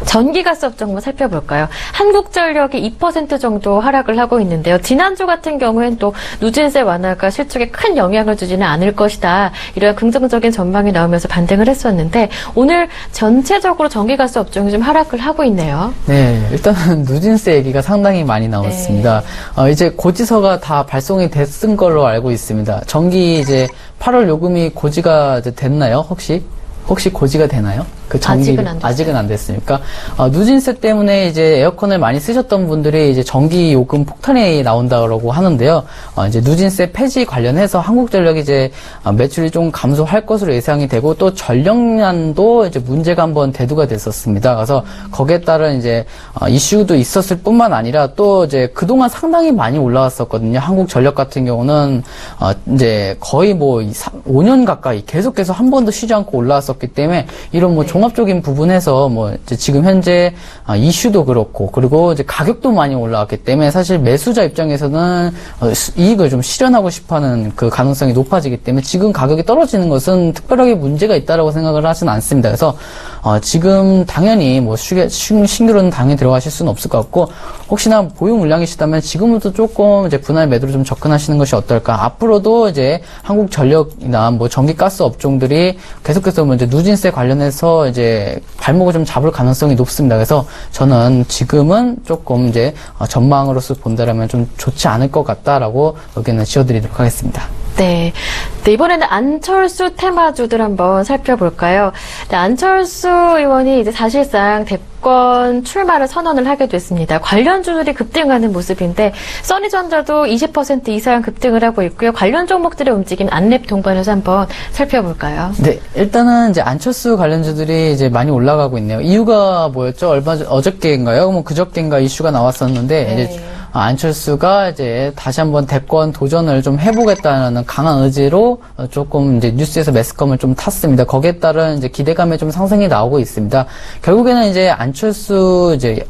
전기가스 업종 한번 살펴볼까요? 한국전력이 2% 정도 하락을 하고 있는데요. 지난주 같은 경우에는 또 누진세 완화가 실적에 큰 영향을 주지는 않을 것이다, 이런 긍정적인 전망이 나오면서 반등을 했었는데 오늘 전체적으로 전기가스 업종이 좀 하락을 하고 있네요. 네, 일단은 누진세 얘기가 상당히 많이 나왔습니다. 이제 고지서가 다 발송이 됐은 걸로 알고 있습니다. 전기 이제 8월 요금이 고지가 이제 됐나요? 혹시 고지가 되나요? 그 전기 아직은 안 됐으니까 누진세 때문에 이제 에어컨을 많이 쓰셨던 분들이 이제 전기 요금 폭탄이 나온다고 하는데요. 이제 누진세 폐지 관련해서 한국전력이 이제 매출이 좀 감소할 것으로 예상이 되고, 또 전력난도 이제 문제가 한번 대두가 됐었습니다. 그래서 거기에 따른 이제 이슈도 있었을 뿐만 아니라 또 이제 그동안 상당히 많이 올라왔었거든요. 한국전력 같은 경우는 이제 거의 뭐 5년 가까이 계속해서 한 번도 쉬지 않고 올라왔었기 때문에 이런 뭐 종합적인 부분에서 뭐 이제 지금 현재 이슈도 그렇고 그리고 이제 가격도 많이 올라왔기 때문에 사실 매수자 입장에서는 이익을 좀 실현하고 싶어하는 그 가능성이 높아지기 때문에 지금 가격이 떨어지는 것은 특별하게 문제가 있다라고 생각을 하지는 않습니다. 그래서 지금 당연히 뭐 신규로는 당연히 들어가실 수는 없을 것 같고 혹시나 보유 물량이시다면 지금부터 조금 이제 분할 매도로 좀 접근하시는 것이 어떨까. 앞으로도 이제 한국전력이나 뭐 전기가스 업종들이 계속해서 뭐 이제 누진세 관련해서 이제 발목을 좀 잡을 가능성이 높습니다. 그래서 저는 지금은 조금 이제 전망으로서 본다라면 좀 좋지 않을 것 같다라고 의견을 지어드리도록 하겠습니다. 네. 네, 이번에는 안철수 테마주들 한번 살펴볼까요? 네, 안철수 의원이 이제 사실상 대권 출마를 선언을 하게 됐습니다. 관련주들이 급등하는 모습인데, 써니전자도 20% 이상 급등을 하고 있고요. 관련 종목들의 움직임 안랩 동반해서 한번 살펴볼까요? 네, 일단은 이제 안철수 관련주들이 이제 많이 올라가고 있네요. 이유가 뭐였죠? 어저께인가요? 뭐 그저께인가 이슈가 나왔었는데, 네. 이제 안철수가 이제 다시 한번 대권 도전을 좀 해보겠다는 강한 의지로 조금 이제 뉴스에서 매스컴을 좀 탔습니다. 거기에 따른 이제 기대감에 좀 상승이 나오고 있습니다. 결국에는 이제 안철수 이제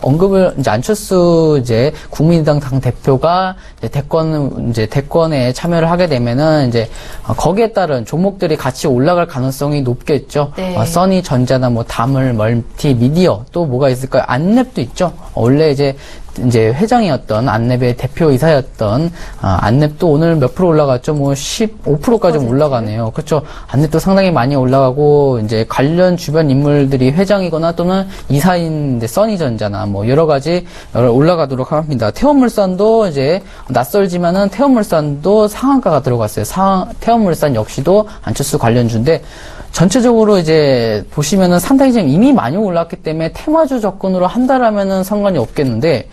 국민의당 당 대표가 이제 대권에 참여를 하게 되면은 이제 거기에 따른 종목들이 같이 올라갈 가능성이 높겠죠. 네. 써니전자나 뭐 다물, 멀티, 미디어 또 뭐가 있을까요? 안랩도 있죠. 원래 이제 회장이었던 안랩의 대표이사였던 안랩도 오늘 몇 프로 올라갔죠? 뭐 15%까지 올라가네요. 그렇죠. 안랩도 상당히 많이 올라가고 이제 관련 주변 인물들이 회장이거나 또는 이사인 이제 써니전자나 뭐 여러 가지 올라가도록 합니다. 태원물산도 이제 낯설지만은 태원물산도 상한가가 들어갔어요. 태원물산 역시도 안철수 관련주인데 전체적으로 이제 보시면은 상당히 지금 이미 많이 올랐기 때문에 테마주 접근으로 한다라면은 상관이 없겠는데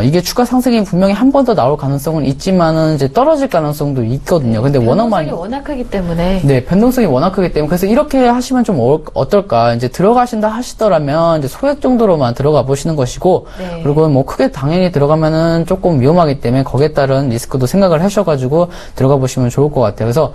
이게 추가 상승이 분명히 한 번 더 나올 가능성은 있지만은 이제 떨어질 가능성도 있거든요. 근데 워낙 많이 워낙 크기 때문에. 네, 변동성이 워낙 크기 때문에 그래서 이렇게 하시면 좀 어떨까? 이제 들어가신다 하시더라면 이제 소액 정도로만 들어가 보시는 것이고 네. 그리고 뭐 크게 당연히 들어가면은 조금 위험하기 때문에 거기에 따른 리스크도 생각을 하셔가지고 들어가 보시면 좋을 것 같아요. 그래서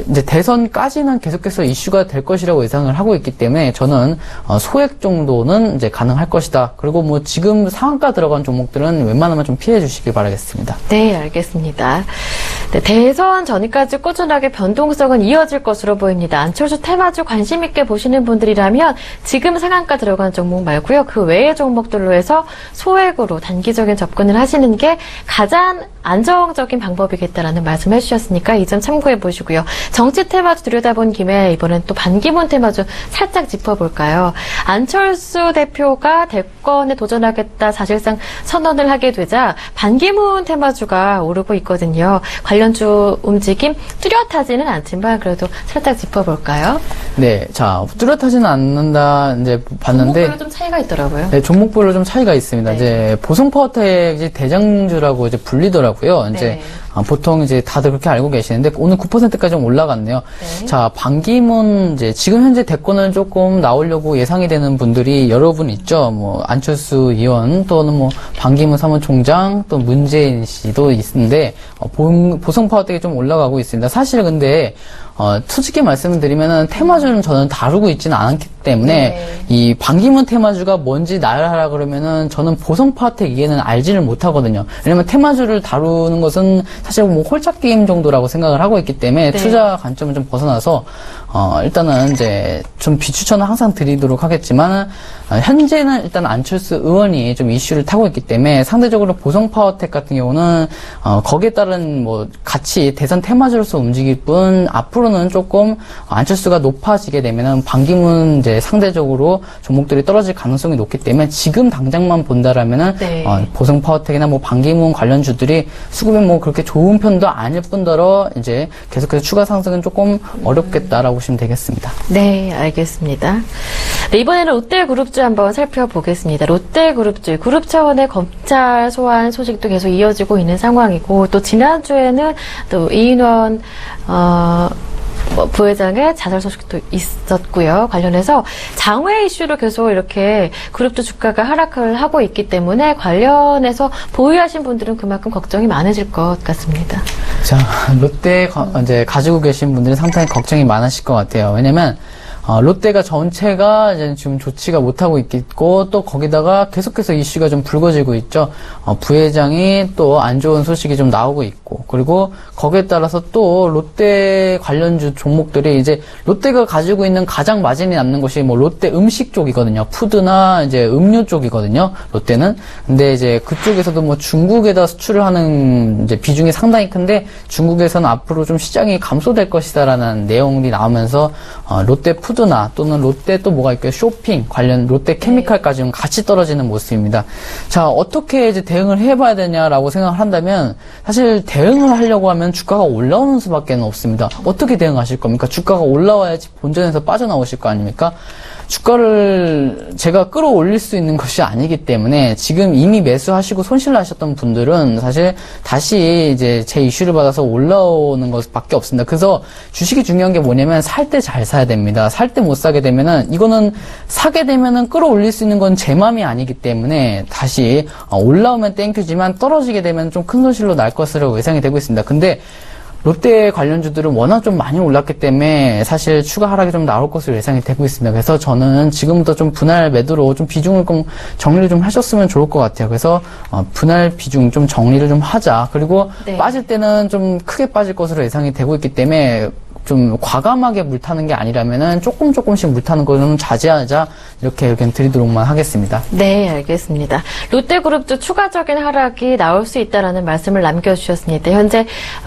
이제 대선까지는 계속해서 이슈가 될 것이라고 예상을 하고 있기 때문에 저는 소액 정도는 이제 가능할 것이다. 그리고 뭐 지금 상한가 들어간 종목들은 웬만하면 좀 피해 주시길 바라겠습니다. 네, 알겠습니다. 네, 대선 전까지 꾸준하게 변동성은 이어질 것으로 보입니다. 안철수 테마주 관심 있게 보시는 분들이라면 지금 상한가 들어간 종목 말고요. 그 외의 종목들로 해서 소액으로 단기적인 접근을 하시는 게 가장 안정적인 방법이겠다라는 말씀을 해주셨으니까 이 점 참고해 보시고요. 정치 테마주 들여다본 김에 이번엔 또 반기문 테마주 살짝 짚어볼까요? 안철수 대표가 대권에 도전하겠다 사실상 선언을 하게 되자 반기문 테마주가 오르고 있거든요. 관련주 움직임 뚜렷하지는 않지만 그래도 살짝 짚어볼까요? 네, 자 뚜렷하지는 않는다 이제 봤는데 종목별로 좀 차이가 있더라고요. 네, 종목별로 좀 차이가 있습니다. 네. 이제 보성파워텍이 대장주라고 이제 불리더라고요. 이제 네. 보통 이제 다들 그렇게 알고 계시는데 오늘 9%까지 좀 올라갔네요. 네. 자, 반기문 이제 지금 현재 대권을 조금 나오려고 예상이 되는 분들이 여러 분 있죠. 뭐 안철수 의원 또는 뭐 반기문 사무총장 또 문재인 씨도 있는데 보성파워텍이 좀 올라가고 있습니다. 사실 근데 솔직히 말씀을 드리면은 테마주는 저는 다루고 있지는 않기 때문에 네. 이 반기문 테마주가 뭔지 나열하라 그러면은 저는 보성파텍 이해는 알지를 못하거든요. 왜냐면 테마주를 다루는 것은 사실 뭐 홀짝 게임 정도라고 생각을 하고 있기 때문에 네. 투자 관점을 좀 벗어나서 일단은 이제 좀 비추천은 항상 드리도록 하겠지만 현재는 일단 안철수 의원이 좀 이슈를 타고 있기 때문에 상대적으로 보성파워텍 같은 경우는 거기에 따른 뭐 같이 대선 테마주로서 움직일 뿐 앞으로는 조금 안철수가 높아지게 되면은 반기문 이제 상대적으로 종목들이 떨어질 가능성이 높기 때문에 지금 당장만 본다라면은 네. 보성파워텍이나 뭐 반기문 관련주들이 수급이 뭐 그렇게 좋은 편도 아닐 뿐더러 이제 계속해서 추가 상승은 조금 어렵겠다라고 보시면 되겠습니다. 네, 알겠습니다. 네, 이번에는 롯데그룹주 한번 살펴보겠습니다. 롯데그룹주, 그룹 차원의 검찰 소환 소식도 계속 이어지고 있는 상황이고, 또 지난주에는 또 이인원, 부회장의 자살 소식도 있었고요. 관련해서 장외 이슈로 계속 이렇게 그룹주 주가가 하락을 하고 있기 때문에 관련해서 보유하신 분들은 그만큼 걱정이 많으실 것 같습니다. 자, 롯데 이제 가지고 계신 분들이 상당히 걱정이 많으실 것 같아요. 왜냐면 롯데가 전체가 이제 지금 좋지가 못하고 있고 또 거기다가 계속해서 이슈가 좀 불거지고 있죠. 부회장이 또 안 좋은 소식이 좀 나오고 있고 그리고 거기에 따라서 또 롯데 관련주 종목들이 이제 롯데가 가지고 있는 가장 마진이 남는 것이 뭐 롯데 음식 쪽이거든요. 푸드나 이제 음료 쪽이거든요. 롯데는. 근데 이제 그쪽에서도 뭐 중국에다 수출을 하는 이제 비중이 상당히 큰데 중국에서는 앞으로 좀 시장이 감소될 것이다라는 내용이 나오면서 롯데 푸드나 또는 롯데 또 뭐가 있고요. 쇼핑 관련 롯데 케미칼까지 좀 같이 떨어지는 모습입니다. 자, 어떻게 이제 대응을 해봐야 되냐라고 생각을 한다면 사실 대응을 하려고 하면 주가가 올라오는 수밖에 없습니다. 어떻게 대응하실 겁니까? 주가가 올라와야지 본전에서 빠져나오실 거 아닙니까? 주가를 제가 끌어올릴 수 있는 것이 아니기 때문에 지금 이미 매수하시고 손실 나셨던 분들은 사실 다시 이제 제 이슈를 받아서 올라오는 것밖에 없습니다. 그래서 주식이 중요한 게 뭐냐면 살 때 잘 사야 됩니다. 살 때 못 사게 되면은 이거는 사게 되면은 끌어올릴 수 있는 건 제 맘이 아니기 때문에 다시 올라오면 땡큐지만 떨어지게 되면 좀 큰 손실로 날 것으로 예상이 되고 있습니다. 근데 롯데 관련주들은 워낙 좀 많이 올랐기 때문에 사실 추가 하락이 좀 나올 것으로 예상이 되고 있습니다. 그래서 저는 지금부터 좀 분할 매도로 좀 비중을 좀 정리를 좀 하셨으면 좋을 것 같아요. 그래서 분할 비중 좀 정리를 좀 하자. 그리고 네. 빠질 때는 좀 크게 빠질 것으로 예상이 되고 있기 때문에 좀 과감하게 물타는 게 아니라면은 조금씩 물타는 거는 자제하자 이렇게 의견 드리도록만 하겠습니다. 네, 알겠습니다. 롯데그룹도 추가적인 하락이 나올 수 있다라는 말씀을 남겨주셨습니다. 현재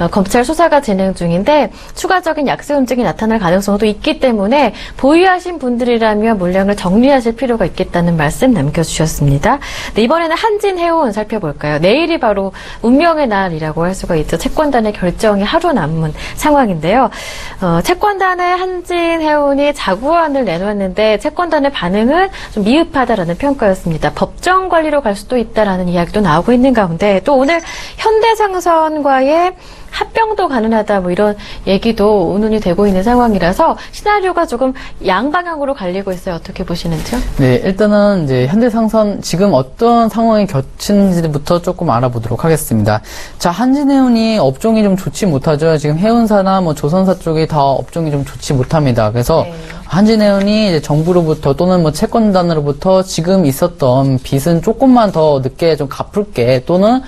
검찰 수사가 진행 중인데 추가적인 약세 움직임이 나타날 가능성도 있기 때문에 보유하신 분들이라면 물량을 정리하실 필요가 있겠다는 말씀 남겨주셨습니다. 네, 이번에는 한진해운 살펴볼까요? 내일이 바로 운명의 날이라고 할 수가 있죠. 채권단의 결정이 하루 남은 상황인데요. 채권단의 한진해운이 자구안을 내놨는데 채권단의 반응은 좀 미흡하다라는 평가였습니다. 법정 관리로 갈 수도 있다라는 이야기도 나오고 있는 가운데 또 오늘 현대상선과의 합병도 가능하다 뭐 이런 얘기도 운운이 되고 있는 상황이라서 시나리오가 조금 양방향으로 갈리고 있어요. 어떻게 보시는지요? 네, 일단은 이제 현대상선 지금 어떤 상황이 겹치는지부터 조금 알아보도록 하겠습니다. 자, 한진해운이 업종이 좀 좋지 못하죠. 지금 해운사나 뭐 조선사 쪽이 다 업종이 좀 좋지 못합니다. 그래서 네. 한진해운이 이제 정부로부터 또는 뭐 채권단으로부터 지금 있었던 빚은 조금만 더 늦게 좀 갚을게 또는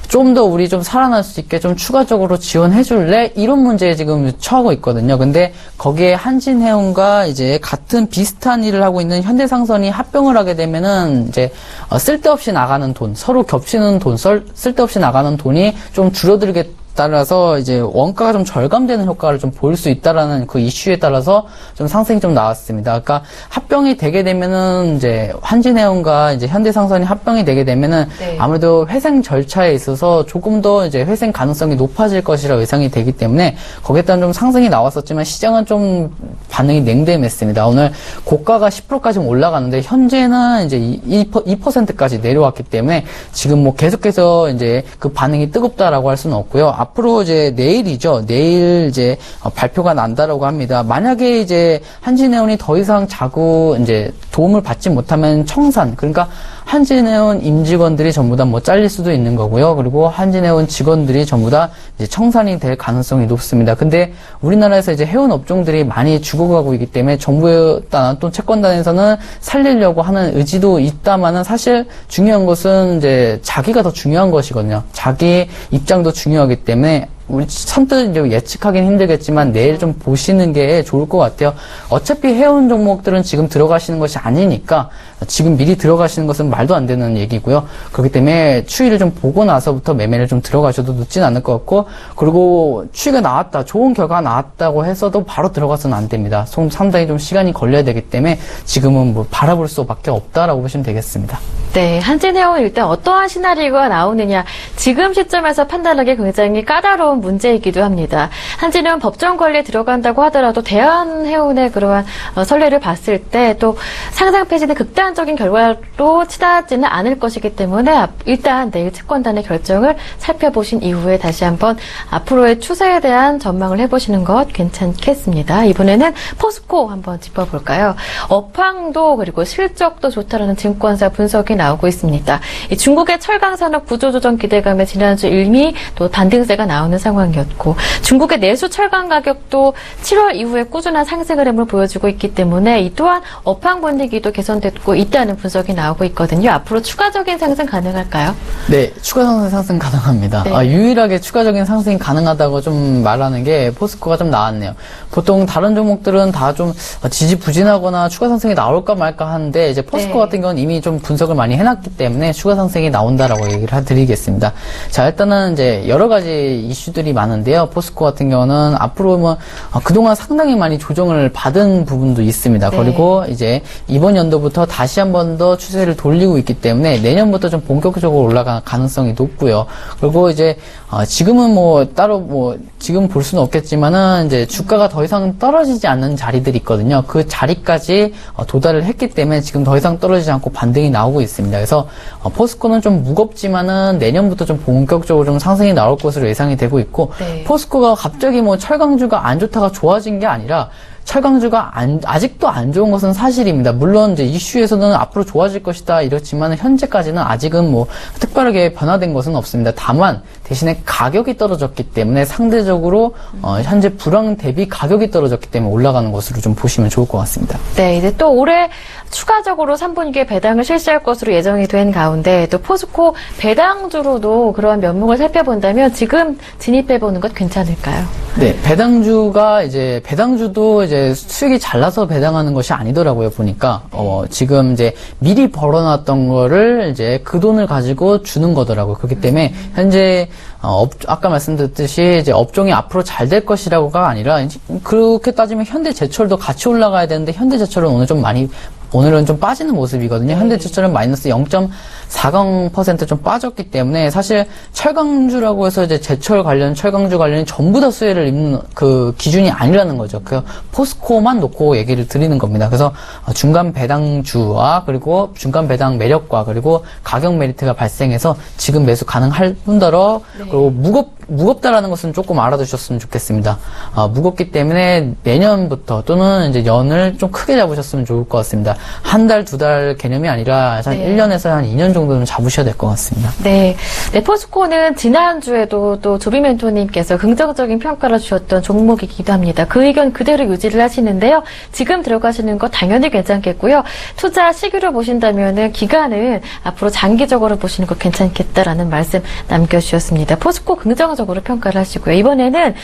좀 더 우리 좀 살아날 수 있게 좀 추가적으로 지원해 줄래? 이런 문제에 지금 처하고 있거든요. 근데 거기에 한진해운과 이제 같은 비슷한 일을 하고 있는 현대상선이 합병을 하게 되면은 이제 쓸데없이 나가는 돈, 서로 겹치는 돈, 쓸데없이 나가는 돈이 좀 줄어들게 따라서 이제 원가가 좀 절감되는 효과를 좀 보일 수 있다라는 그 이슈에 따라서 좀 상승이 좀 나왔습니다. 그러니까 합병이 되게 되면은 이제 한진해운과 이제 현대상선이 합병이 되게 되면은 네. 아무래도 회생 절차에 있어서 조금 더 이제 회생 가능성이 높아질 것이라 예상이 되기 때문에 거기에 따른 좀 상승이 나왔었지만 시장은 좀 반응이 냉담했습니다. 오늘 고가가 10%까지 올라가는데 현재는 이제 2%까지 내려왔기 때문에 지금 뭐 계속해서 이제 그 반응이 뜨겁다라고 할 수는 없고요. 앞으로 이제 내일이죠. 내일 이제 발표가 난다라고 합니다. 만약에 이제 한진해운이 더 이상 자구 이제 도움을 받지 못하면 청산, 그러니까 한진해운 임직원들이 전부 다 뭐 잘릴 수도 있는 거고요. 그리고 한진해운 직원들이 전부 다 이제 청산이 될 가능성이 높습니다. 근데 우리나라에서 이제 해운 업종들이 많이 죽어가고 있기 때문에 정부나 또 채권단에서는 살리려고 하는 의지도 있다마는 사실 중요한 것은 이제 자기가 더 중요한 것이거든요. 자기 입장도 중요하기 때문에 우리 선뜻 이제 예측하기는 힘들겠지만 내일 좀 보시는 게 좋을 것 같아요. 어차피 해운 종목들은 지금 들어가시는 것이 아니니까 지금 미리 들어가시는 것은 말도 안 되는 얘기고요. 그렇기 때문에 추이를 좀 보고 나서부터 매매를 좀 들어가셔도 늦진 않을 것 같고, 그리고 추이가 나왔다, 좋은 결과가 나왔다고 해서도 바로 들어가서는 안 됩니다. 상당히 좀 시간이 걸려야 되기 때문에 지금은 뭐 바라볼 수밖에 없다라고 보시면 되겠습니다. 네, 한진해운 일단 어떠한 시나리오가 나오느냐 지금 시점에서 판단하기 굉장히 까다로운 문제이기도 합니다. 한진해운 법정 관리에 들어간다고 하더라도 대한해운의 그러한 선례를 봤을 때 또 상장 폐지는 극단적인 결과로 치닫지는 않을 것이기 때문에 일단 내일 채권단의 결정을 살펴보신 이후에 다시 한번 앞으로의 추세에 대한 전망을 해보시는 것 괜찮겠습니다. 이번에는 포스코 한번 짚어볼까요? 업황도 그리고 실적도 좋다라는 증권사 분석이 나오고 있습니다. 이 중국의 철강 산업 구조조정 기대감에 지난주 일미 또 반등세가 나오는 상황이었고 중국의 내수 철강 가격도 7월 이후에 꾸준한 상승 흐름을 보여주고 있기 때문에 이 또한 업황 분위기도 개선됐고 있다는 분석이 나오고 있거든요. 앞으로 추가적인 상승 가능할까요? 네, 추가 상승 가능합니다. 네. 유일하게 추가적인 상승이 가능하다고 좀 말하는 게 포스코가 좀 나왔네요. 보통 다른 종목들은 다 좀 지지부진하거나 추가 상승이 나올까 말까 하는데 이제 포스코 네. 같은 경우는 이미 좀 분석을 많이 해놨기 때문에 추가 상승이 나온다라고 얘기를 드리겠습니다. 자, 일단은 이제 여러 가지 이슈들이 많은데요. 포스코 같은 경우는 앞으로 뭐 그동안 상당히 많이 조정을 받은 부분도 있습니다. 네. 그리고 이제 이번 연도부터 다시 한 번 더 추세를 돌리고 있기 때문에 내년부터 좀 본격적으로 올라갈 가능성이 높고요. 그리고 이제 지금은 뭐 따로 뭐 지금 볼 수는 없겠지만은 이제 주가가 더 이상 떨어지지 않는 자리들이 있거든요. 그 자리까지 도달을 했기 때문에 지금 더 이상 떨어지지 않고 반등이 나오고 있습니다. 그래서 포스코는 좀 무겁지만은 내년부터 좀 본격적으로 좀 상승이 나올 것으로 예상이 되고 있고 네. 포스코가 갑자기 뭐 철강주가 안 좋다가 좋아진 게 아니라 철강주가 아직도 안 좋은 것은 사실입니다. 물론 이제 이슈에서는 앞으로 좋아질 것이다 이렇지만 현재까지는 아직은 뭐 특별하게 변화된 것은 없습니다. 다만 대신에 가격이 떨어졌기 때문에 상대적으로 현재 불황 대비 가격이 떨어졌기 때문에 올라가는 것으로 좀 보시면 좋을 것 같습니다. 네, 이제 또 올해 추가적으로 3분기에 배당을 실시할 것으로 예정이 된 가운데 또 포스코 배당주로도 그러한 면목을 살펴본다면 지금 진입해보는 것 괜찮을까요? 네, 배당주도 이제 수익이 잘 나서 배당하는 것이 아니더라고요, 보니까. 지금 이제 미리 벌어놨던 거를 이제 그 돈을 가지고 주는 거더라고요. 그렇기 때문에 현재 아까 말씀드렸듯이 이제 업종이 앞으로 잘 될 것이라고가 아니라 그렇게 따지면 현대제철도 같이 올라가야 되는데 현대제철은 오늘은 좀 빠지는 모습이거든요. 현대제철은 마이너스 0.40% 좀 빠졌기 때문에 사실 철강주라고 해서 이제 제철 관련, 철강주 관련이 전부 다 수혜를 입는 그 기준이 아니라는 거죠. 그 포스코만 놓고 얘기를 드리는 겁니다. 그래서 중간 배당주와 그리고 중간 배당 매력과 그리고 가격 메리트가 발생해서 지금 매수 가능할 뿐더러 그리고 무겁다라는 것은 조금 알아두셨으면 좋겠습니다. 무겁기 때문에 내년부터 또는 이제 연을 좀 크게 잡으셨으면 좋을 것 같습니다. 한 달, 두 달 개념이 아니라 한 1년에서 한 2년 정도는 잡으셔야 될 것 같습니다. 네. 네, 포스코는 지난주에도 또 조비 멘토님께서 긍정적인 평가를 주셨던 종목이기도 합니다. 그 의견 그대로 유지를 하시는데요. 지금 들어가시는 거 당연히 괜찮겠고요. 투자 시기로 보신다면은 기간은 앞으로 장기적으로 보시는 거 괜찮겠다라는 말씀 남겨주셨습니다. 포스코 긍정적으로 평가를 하시고요. 이번에는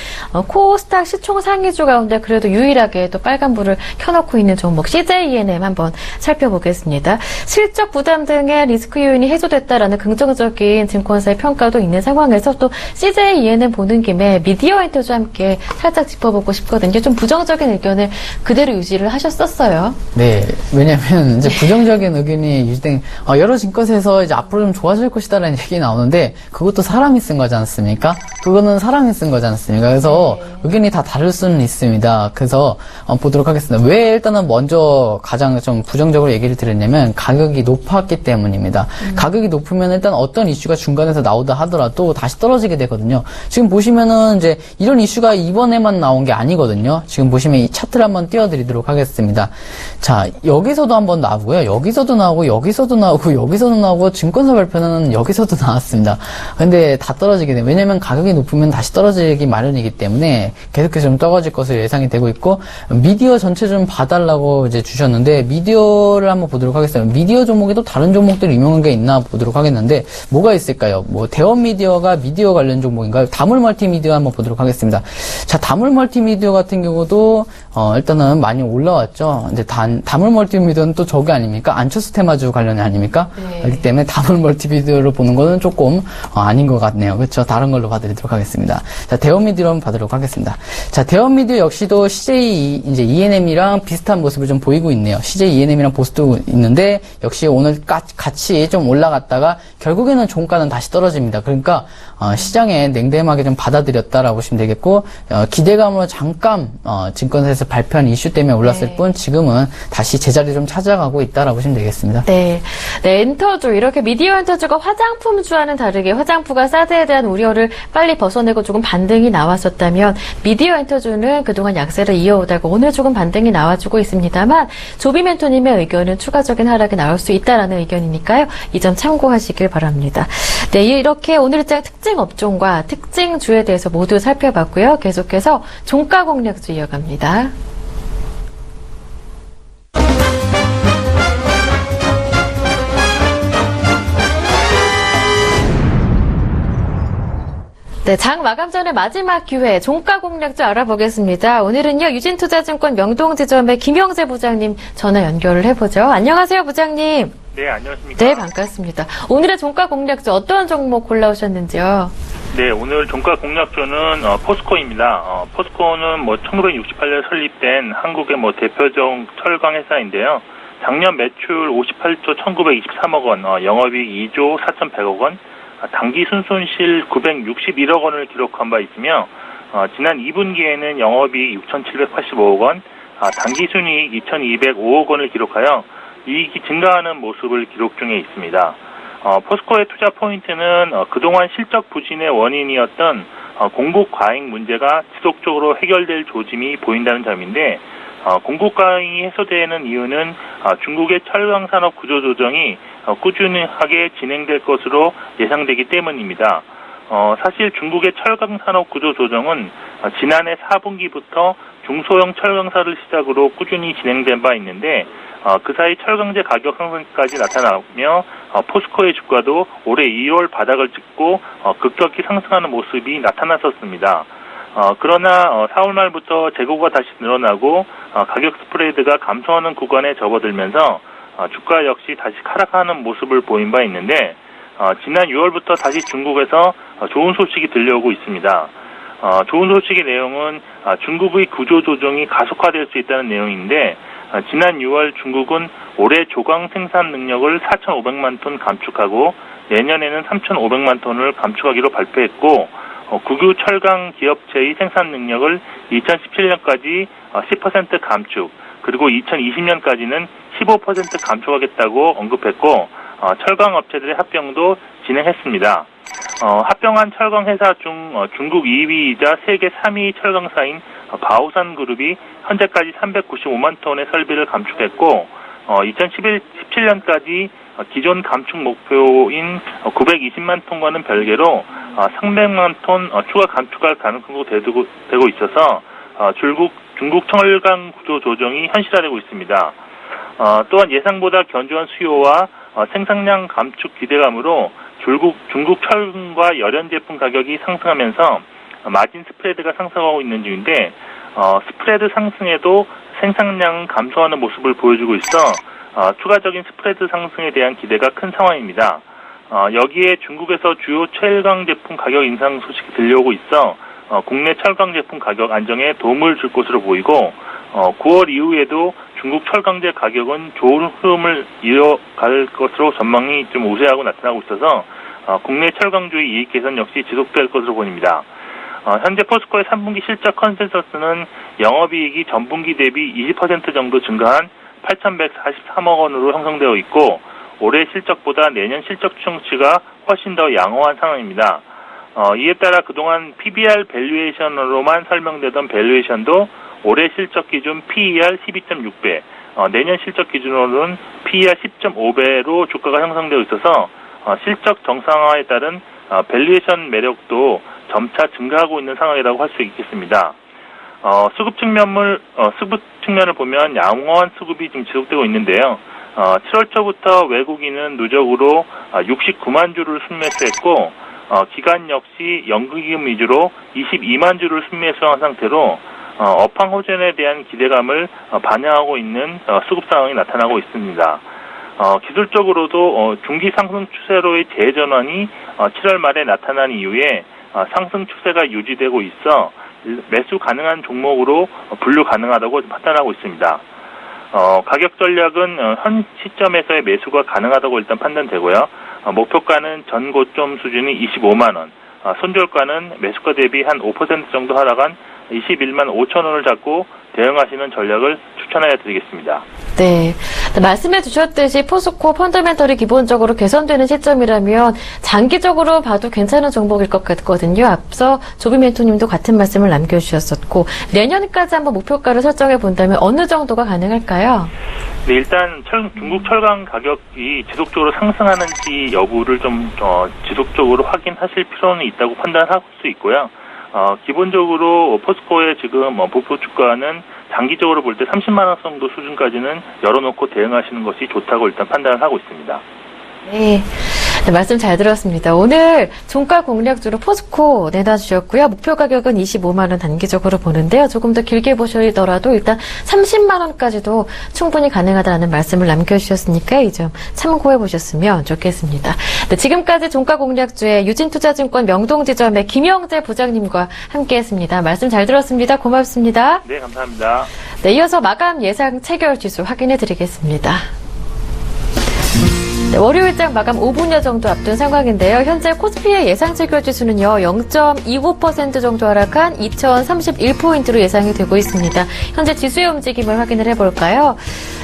코스닥 시총 상위주 가운데 그래도 유일하게 또 빨간불을 켜놓고 있는 종목 CJENM 한번 살펴보겠습니다. 실적 부담 등의 리스크 요인이 해소됐다라는 긍정적인 증권사의 평가도 있는 상황에서 또 CJENM 보는 김에 미디어 인터뷰 함께 살짝 짚어보고 싶거든요. 좀 부정적인 의견을 그대로 유지를 하셨었어요. 네, 왜냐면 이제 부정적인 의견이 유지된 여러 증권사에서 이제 앞으로 좀 좋아질 것이다라는 얘기 나오는데 그것도 사람이 쓴 거지 않습니까? 그거는 사람이 쓴 거지 않습니까? 그래서 의견이 다 다를 수는 있습니다. 그래서 보도록 하겠습니다. 왜 일단은 먼저 가장 좀 부정적으로 얘기를 드렸냐면 가격이 높았기 때문입니다. 가격이 높으면 일단 어떤 이슈가 중간에서 나오다 하더라도 다시 떨어지게 되거든요. 지금 보시면은 이제 이런 이슈가 이번에만 나온 게 아니거든요. 지금 보시면 이 차트를 한번 띄워드리도록 하겠습니다. 자, 여기서도 한번 나오고요. 여기서도 나오고 여기서도 나오고 여기서도 나오고 증권사 발표는 여기서도 나왔습니다. 근데 다 떨어지게 돼요. 왜냐면 가격이 높으면 다시 떨어지기 마련이기 때문에 계속해서 좀 떨어질 것으로 예상이 되고 있고 미디어 전체 좀 봐달라고 이제 주셨는데 미디어를 한번 보도록 하겠습니다. 미디어 종목에도 다른 종목들이 유명한 게 있나 보도록 하겠는데 뭐가 있을까요? 뭐 대원 미디어가 미디어 관련 종목인가요? 다물 멀티미디어 한번 보도록 하겠습니다. 자, 다물 멀티미디어 같은 경우도 일단은 많이 올라왔죠. 이제 다물 멀티미디어는 또 저게 아닙니까? 안철수 테마주 관련이 아닙니까? 네. 그렇기 때문에 다물 멀티미디어로 보는 거는 조금 아닌 것 같네요. 그렇죠? 다른 걸로 봐드리도록 하겠습니다. 자, 대원 미디어 한번 봐도록 하겠습니다. 자, 대원 미디어 역시도 CJ 이제 ENM이랑 비슷한 모습을 좀 보이고 있네요. CJ ENM이랑 보스도 있는데 역시 오늘 같이 좀 올라갔다가 결국에는 종가는 다시 떨어집니다. 그러니까 시장에 냉담하게 좀 받아들였다라고 보시면 되겠고 기대감으로 잠깐 증권사에서 발표한 이슈 때문에 올랐을 뿐 지금은 다시 제자리 좀 찾아가고 있다라고 보시면 되겠습니다. 네. 네, 엔터주 이렇게 미디어 엔터주가 화장품주와는 다르게 화장품과 사드에 대한 우려를 빨리 벗어내고 조금 반등이 나왔었다면 미디어 엔터주는 그동안 약세를 이어오다가 오늘 조금 반등이 나와주고 있습니다만 조비 멘토님의 의견은 추가적인 하락이 나올 수 있다라는 의견이니까요. 이 점 참고하시길 바랍니다. 네, 이렇게 오늘장 특징 업종과 특징 주에 대해서 모두 살펴봤고요. 계속해서 종가 공략주 이어갑니다. 네, 장 마감 전에 마지막 기회 종가 공략주 알아보겠습니다. 오늘은요, 유진투자증권 명동지점의 김영재 부장님 전화 연결을 해보죠. 안녕하세요, 부장님. 네, 안녕하십니까. 네, 반갑습니다. 오늘의 종가 공략주 어떤 종목 골라오셨는지요? 네, 오늘 종가 공략주는 포스코입니다. 포스코는 1968년 설립된 한국의 대표적 철강 회사인데요. 작년 매출 58조 1923억 원, 영업이익 2조 4,100억 원, 당기 순손실 961억 원을 기록한 바 있으며 지난 2분기에는 영업이익 6,785억 원, 당기 순이익 2,205억 원을 기록하여 이익이 증가하는 모습을 기록 중에 있습니다. 포스코의 투자 포인트는 그동안 실적 부진의 원인이었던 공급 과잉 문제가 지속적으로 해결될 조짐이 보인다는 점인데 공급 과잉이 해소되는 이유는 중국의 철강 산업 구조 조정이 꾸준하게 진행될 것으로 예상되기 때문입니다. 사실 중국의 철강 산업 구조 조정은 지난해 4분기부터 중소형 철강사를 시작으로 꾸준히 진행된 바 있는데 그 사이 철강제 가격 상승까지 나타나며 포스코의 주가도 올해 2월 바닥을 찍고 급격히 상승하는 모습이 나타났었습니다. 그러나 4월 말부터 재고가 다시 늘어나고 가격 스프레드가 감소하는 구간에 접어들면서 주가 역시 다시 하락하는 모습을 보인 바 있는데 지난 6월부터 다시 중국에서 좋은 소식이 들려오고 있습니다. 좋은 소식의 내용은 중국의 구조 조정이 가속화될 수 있다는 내용인데 지난 6월 중국은 올해 조강 생산 능력을 4,500만 톤 감축하고 내년에는 3,500만 톤을 감축하기로 발표했고 국유 철강 기업체의 생산 능력을 2017년까지 10% 감축 그리고 2020년까지는 15% 감축하겠다고 언급했고 철강 업체들의 합병도 진행했습니다. 합병한 철강 회사 중 중국 2위이자 세계 3위 철강사인 바오산 그룹이 현재까지 395만 톤의 설비를 감축했고 2017년까지 기존 감축 목표인 920만 톤과는 별개로 300만 톤 추가 감축할 가능성도 되고 있어서 중국 철강 구조 조정이 현실화되고 있습니다. 또한 예상보다 견조한 수요와 생산량 감축 기대감으로 중국 철강과 열연 제품 가격이 상승하면서 마진 스프레드가 상승하고 있는 중인데 스프레드 상승에도 생산량은 감소하는 모습을 보여주고 있어 추가적인 스프레드 상승에 대한 기대가 큰 상황입니다. 여기에 중국에서 주요 철강 제품 가격 인상 소식이 들려오고 있어 국내 철강 제품 가격 안정에 도움을 줄 것으로 보이고 9월 이후에도 중국 철강제 가격은 좋은 흐름을 이어갈 것으로 전망이 좀 우세하고 나타나고 있어서 국내 철강주의 이익 개선 역시 지속될 것으로 보입니다. 현재 포스코의 3분기 실적 컨센서스는 영업이익이 전분기 대비 20% 정도 증가한 8,143억 원으로 형성되어 있고 올해 실적보다 내년 실적 추정치가 훨씬 더 양호한 상황입니다. 이에 따라 그동안 PBR 밸류에이션으로만 설명되던 밸류에이션도 올해 실적 기준 PER 12.6배, 내년 실적 기준으로는 PER 10.5배로 주가가 형성되어 있어서 실적 정상화에 따른 밸류에이션 매력도 점차 증가하고 있는 상황이라고 할 수 있겠습니다. 수급 측면을 보면 양호한 수급이 지금 지속되고 있는데요. 7월 초부터 외국인은 누적으로 69만 주를 순매수했고 기관 역시 연기금 위주로 22만 주를 순매수한 상태로 업황 호전에 대한 기대감을 반영하고 있는 수급 상황이 나타나고 있습니다. 기술적으로도 중기 상승 추세로의 재전환이 7월 말에 나타난 이후에 상승 추세가 유지되고 있어 매수 가능한 종목으로 분류 가능하다고 판단하고 있습니다. 가격 전략은 현 시점에서의 매수가 가능하다고 일단 판단되고요. 목표가는 전 고점 수준이 25만 원, 손절가는 매수가 대비 한 5% 정도 하락한 21만 5천 원을 잡고 대응하시는 전략을 추천해 드리겠습니다. 네. 말씀해 주셨듯이 포스코 펀더멘털이 기본적으로 개선되는 시점이라면 장기적으로 봐도 괜찮은 종목일 것 같거든요. 앞서 조비 멘토님도 같은 말씀을 남겨주셨었고 내년까지 한번 목표가를 설정해 본다면 어느 정도가 가능할까요? 네, 일단 중국 철강 가격이 지속적으로 상승하는지 여부를 좀 지속적으로 확인하실 필요는 있다고 판단할 수 있고요. 기본적으로 포스코의 지금 목표 주가는 장기적으로 볼 때 30만 원 정도 수준까지는 열어놓고 대응하시는 것이 좋다고 일단 판단을 하고 있습니다. 네. 네, 말씀 잘 들었습니다. 오늘 종가 공략주로 포스코 내놔주셨고요. 목표 가격은 25만 원 단기적으로 보는데요. 조금 더 길게 보시더라도 일단 30만 원까지도 충분히 가능하다는 말씀을 남겨주셨으니까 이 점 참고해 보셨으면 좋겠습니다. 네, 지금까지 종가 공략주의 유진투자증권 명동지점의 김영재 부장님과 함께했습니다. 말씀 잘 들었습니다. 고맙습니다. 네, 감사합니다. 네, 이어서 마감 예상 체결 지수 확인해 드리겠습니다. 네, 월요일장 마감 5분여 정도 앞둔 상황인데요. 현재 코스피의 예상 체결 지수는요, 0.29% 정도 하락한 2031포인트로 예상이 되고 있습니다. 현재 지수의 움직임을 확인을 해볼까요?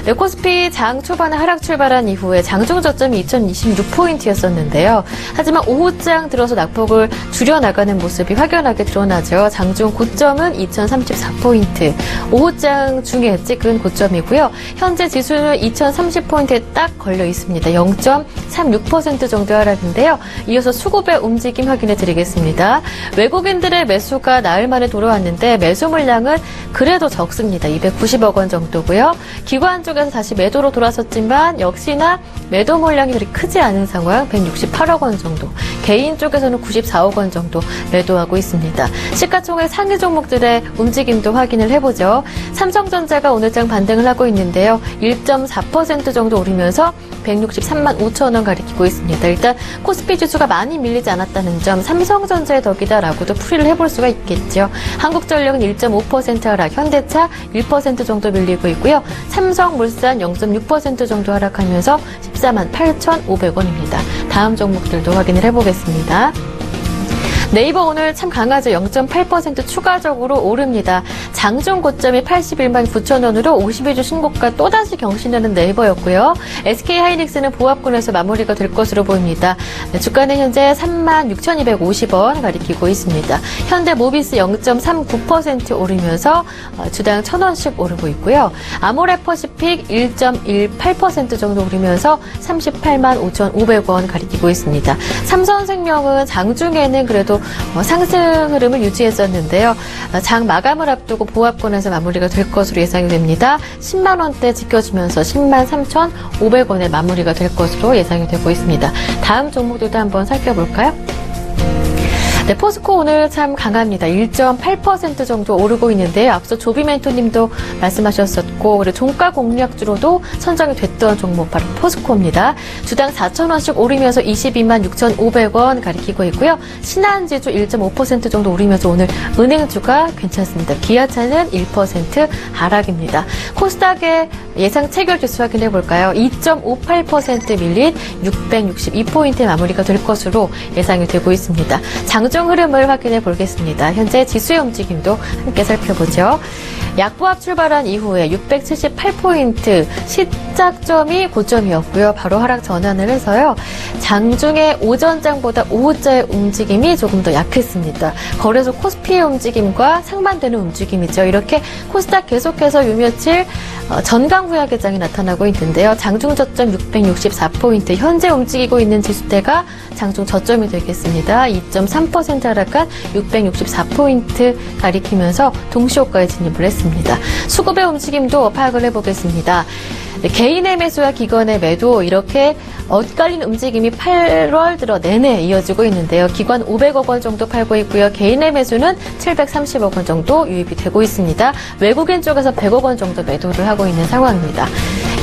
네, 코스피 장 초반에 하락 출발한 이후에 장중 저점이 2026포인트였었는데요. 하지만 오후장 들어서 낙폭을 줄여나가는 모습이 확연하게 드러나죠. 장중 고점은 2034포인트, 오후장 중에 찍은 고점이고요. 현재 지수는 2030포인트에 딱 걸려 있습니다. 0.36% 정도 하락인데요. 이어서 수급의 움직임 확인해 드리겠습니다. 외국인들의 매수가 나흘 만에 돌아왔는데 매수 물량은 그래도 적습니다. 290억 원 정도고요. 기관 쪽에서 다시 매도로 돌아섰지만 역시나 매도 물량이 그리 크지 않은 상황, 168억 원 정도. 개인 쪽에서는 94억 원 정도 매도하고 있습니다. 시가총액 상위 종목들의 움직임도 확인을 해보죠. 삼성전자가 오늘장 반등을 하고 있는데요. 1.4% 정도 오르면서 163만 5천 원 가리키고 있습니다. 일단 코스피 지수가 많이 밀리지 않았다는 점, 삼성전자의 덕이다라고도 풀이를 해볼 수가 있겠죠. 한국전력은 1.5% 하락, 현대차 1% 정도 밀리고 있고요. 삼성물산 0.6% 정도 하락하면서 14만 8,500원입니다. 다음 종목들도 확인을 해보겠습니다. 네이버 오늘 참 강하죠. 0.8% 추가적으로 오릅니다. 장중 고점이 81만 9천 원으로 52주 신고가 또다시 경신하는 네이버였고요. SK하이닉스는 보합권에서 마무리가 될 것으로 보입니다. 네, 주가는 현재 36,250원 가리키고 있습니다. 현대모비스 0.39% 오르면서 주당 1,000원씩 오르고 있고요. 아모레퍼시픽 1.18% 정도 오르면서 38만 5,500원 가리키고 있습니다. 삼성생명은 장중에는 그래도 상승 흐름을 유지했었는데요. 장 마감을 앞두고 보합권에서 마무리가 될 것으로 예상이 됩니다. 10만 원대 지켜지면서 10만 3,500원에 마무리가 될 것으로 예상이 되고 있습니다. 다음 종목들도 한번 살펴볼까요? 네, 포스코 오늘 참 강합니다. 1.8% 정도 오르고 있는데요. 앞서 조비 멘토님도 말씀하셨었고, 그리고 종가 공략주로도 선정이 됐던 종목 바로 포스코입니다. 주당 4,000원씩 오르면서 22만 6,500원 가리키고 있고요. 신한지주 1.5% 정도 오르면서 오늘 은행주가 괜찮습니다. 기아차는 1% 하락입니다. 코스닥의 예상 체결 지수 확인해 볼까요? 2.58% 밀린 662포인트의 마무리가 될 것으로 예상이 되고 있습니다. 장중 흐름을 확인해 보겠습니다. 현재 지수의 움직임도 함께 살펴보죠. 약보합 출발한 이후에 678포인트 시작점이 고점이었고요. 바로 하락 전환을 해서요. 장중의 오전장보다 오후자의 움직임이 조금 더 약했습니다. 거래소 코스피의 움직임과 상반되는 움직임이죠. 이렇게 코스닥 계속해서 요 며칠 전강후약 개장이 나타나고 있는데요. 장중 저점 664포인트, 현재 움직이고 있는 지수대가 장중 저점이 되겠습니다. 2.3% 하락한 664포인트 가리키면서 동시호가에 진입을 했습니다. 수급의 움직임도 파악을 해보겠습니다. 네, 개인의 매수와 기관의 매도 이렇게 엇갈린 움직임이 8월 들어 내내 이어지고 있는데요. 기관 500억 원 정도 팔고 있고요. 개인의 매수는 730억 원 정도 유입이 되고 있습니다. 외국인 쪽에서 100억 원 정도 매도를 하고 있는 상황입니다.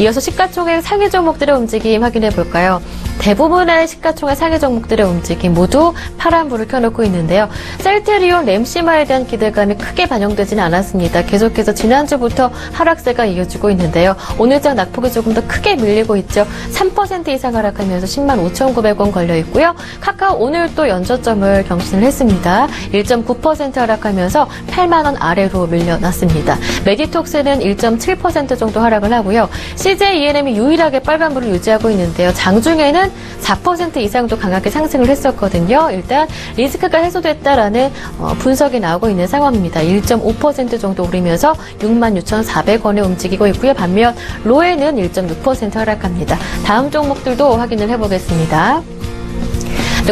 이어서 시가총액 상위 종목들의 움직임 확인해 볼까요? 대부분의 시가총액 상위 종목들의 움직임 모두 파란불을 켜놓고 있는데요. 셀테리온, 램시마에 대한 기대감이 크게 반영되지는 않았습니다. 계속해서 지난주부터 하락세가 이어지고 있는데요. 오늘장 낙폭이 조금 더 크게 밀리고 있죠. 3% 이상 하락하면서 105,900원 걸려 있고요. 카카오 오늘 또 연저점을 경신을 했습니다. 1.9% 하락하면서 8만 원 아래로 밀려났습니다. 메디톡스는 1.7% 정도 하락을 하고요. CJ E&M이 유일하게 빨간불을 유지하고 있는데요. 장중에는 4% 이상도 강하게 상승을 했었거든요. 일단 리스크가 해소됐다라는 분석이 나오고 있는 상황입니다. 1.5% 정도 오르면서 66,400원에 움직이고 있고요. 반면 로에는 1.6% 하락합니다. 다음 종목들도 확인을 해보겠습니다.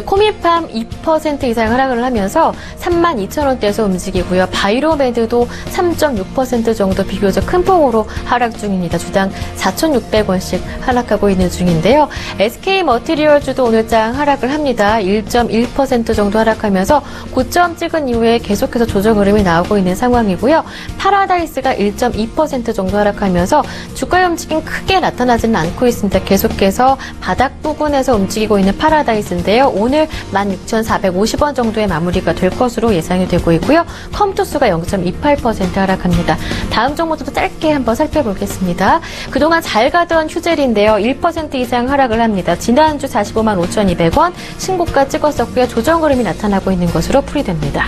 코미팜 2% 이상 하락을 하면서 32,000원대에서 움직이고요. 바이로메드도 3.6% 정도 비교적 큰 폭으로 하락 중입니다. 주당 4,600원씩 하락하고 있는 중인데요. SK머티리얼주도 오늘장 하락을 합니다. 1.1% 정도 하락하면서 고점 찍은 이후에 계속해서 조정 흐름이 나오고 있는 상황이고요. 파라다이스가 1.2% 정도 하락하면서 주가 움직임 크게 나타나지는 않고 있습니다. 계속해서 바닥 부근에서 움직이고 있는 파라다이스인데요. 오늘 16,450원 정도의 마무리가 될 것으로 예상이 되고 있고요. 컴투스가 0.28% 하락합니다. 다음 종목도 짧게 한번 살펴보겠습니다. 그동안 잘 가던 휴젤인데요. 1% 이상 하락을 합니다. 지난주 45만 5,200원 신고가 찍었었고요. 조정 흐름이 나타나고 있는 것으로 풀이됩니다.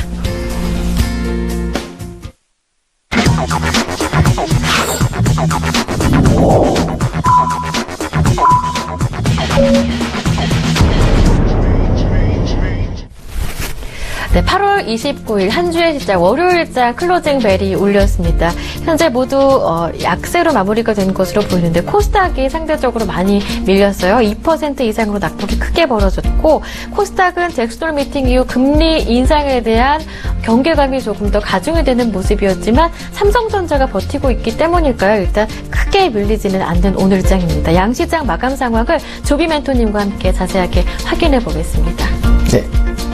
네, 8월 29일 한 주의 시작 월요일장 클로징 벨이 울렸습니다. 현재 모두 약세로 마무리가 된 것으로 보이는데 코스닥이 상대적으로 많이 밀렸어요. 2% 이상으로 낙폭이 크게 벌어졌고 코스닥은 잭스홀 미팅 이후 금리 인상에 대한 경계감이 조금 더 가중이 되는 모습이었지만 삼성전자가 버티고 있기 때문일까요? 일단 크게 밀리지는 않는 오늘장입니다. 양시장 마감 상황을 조비 멘토님과 함께 자세하게 확인해 보겠습니다. 네.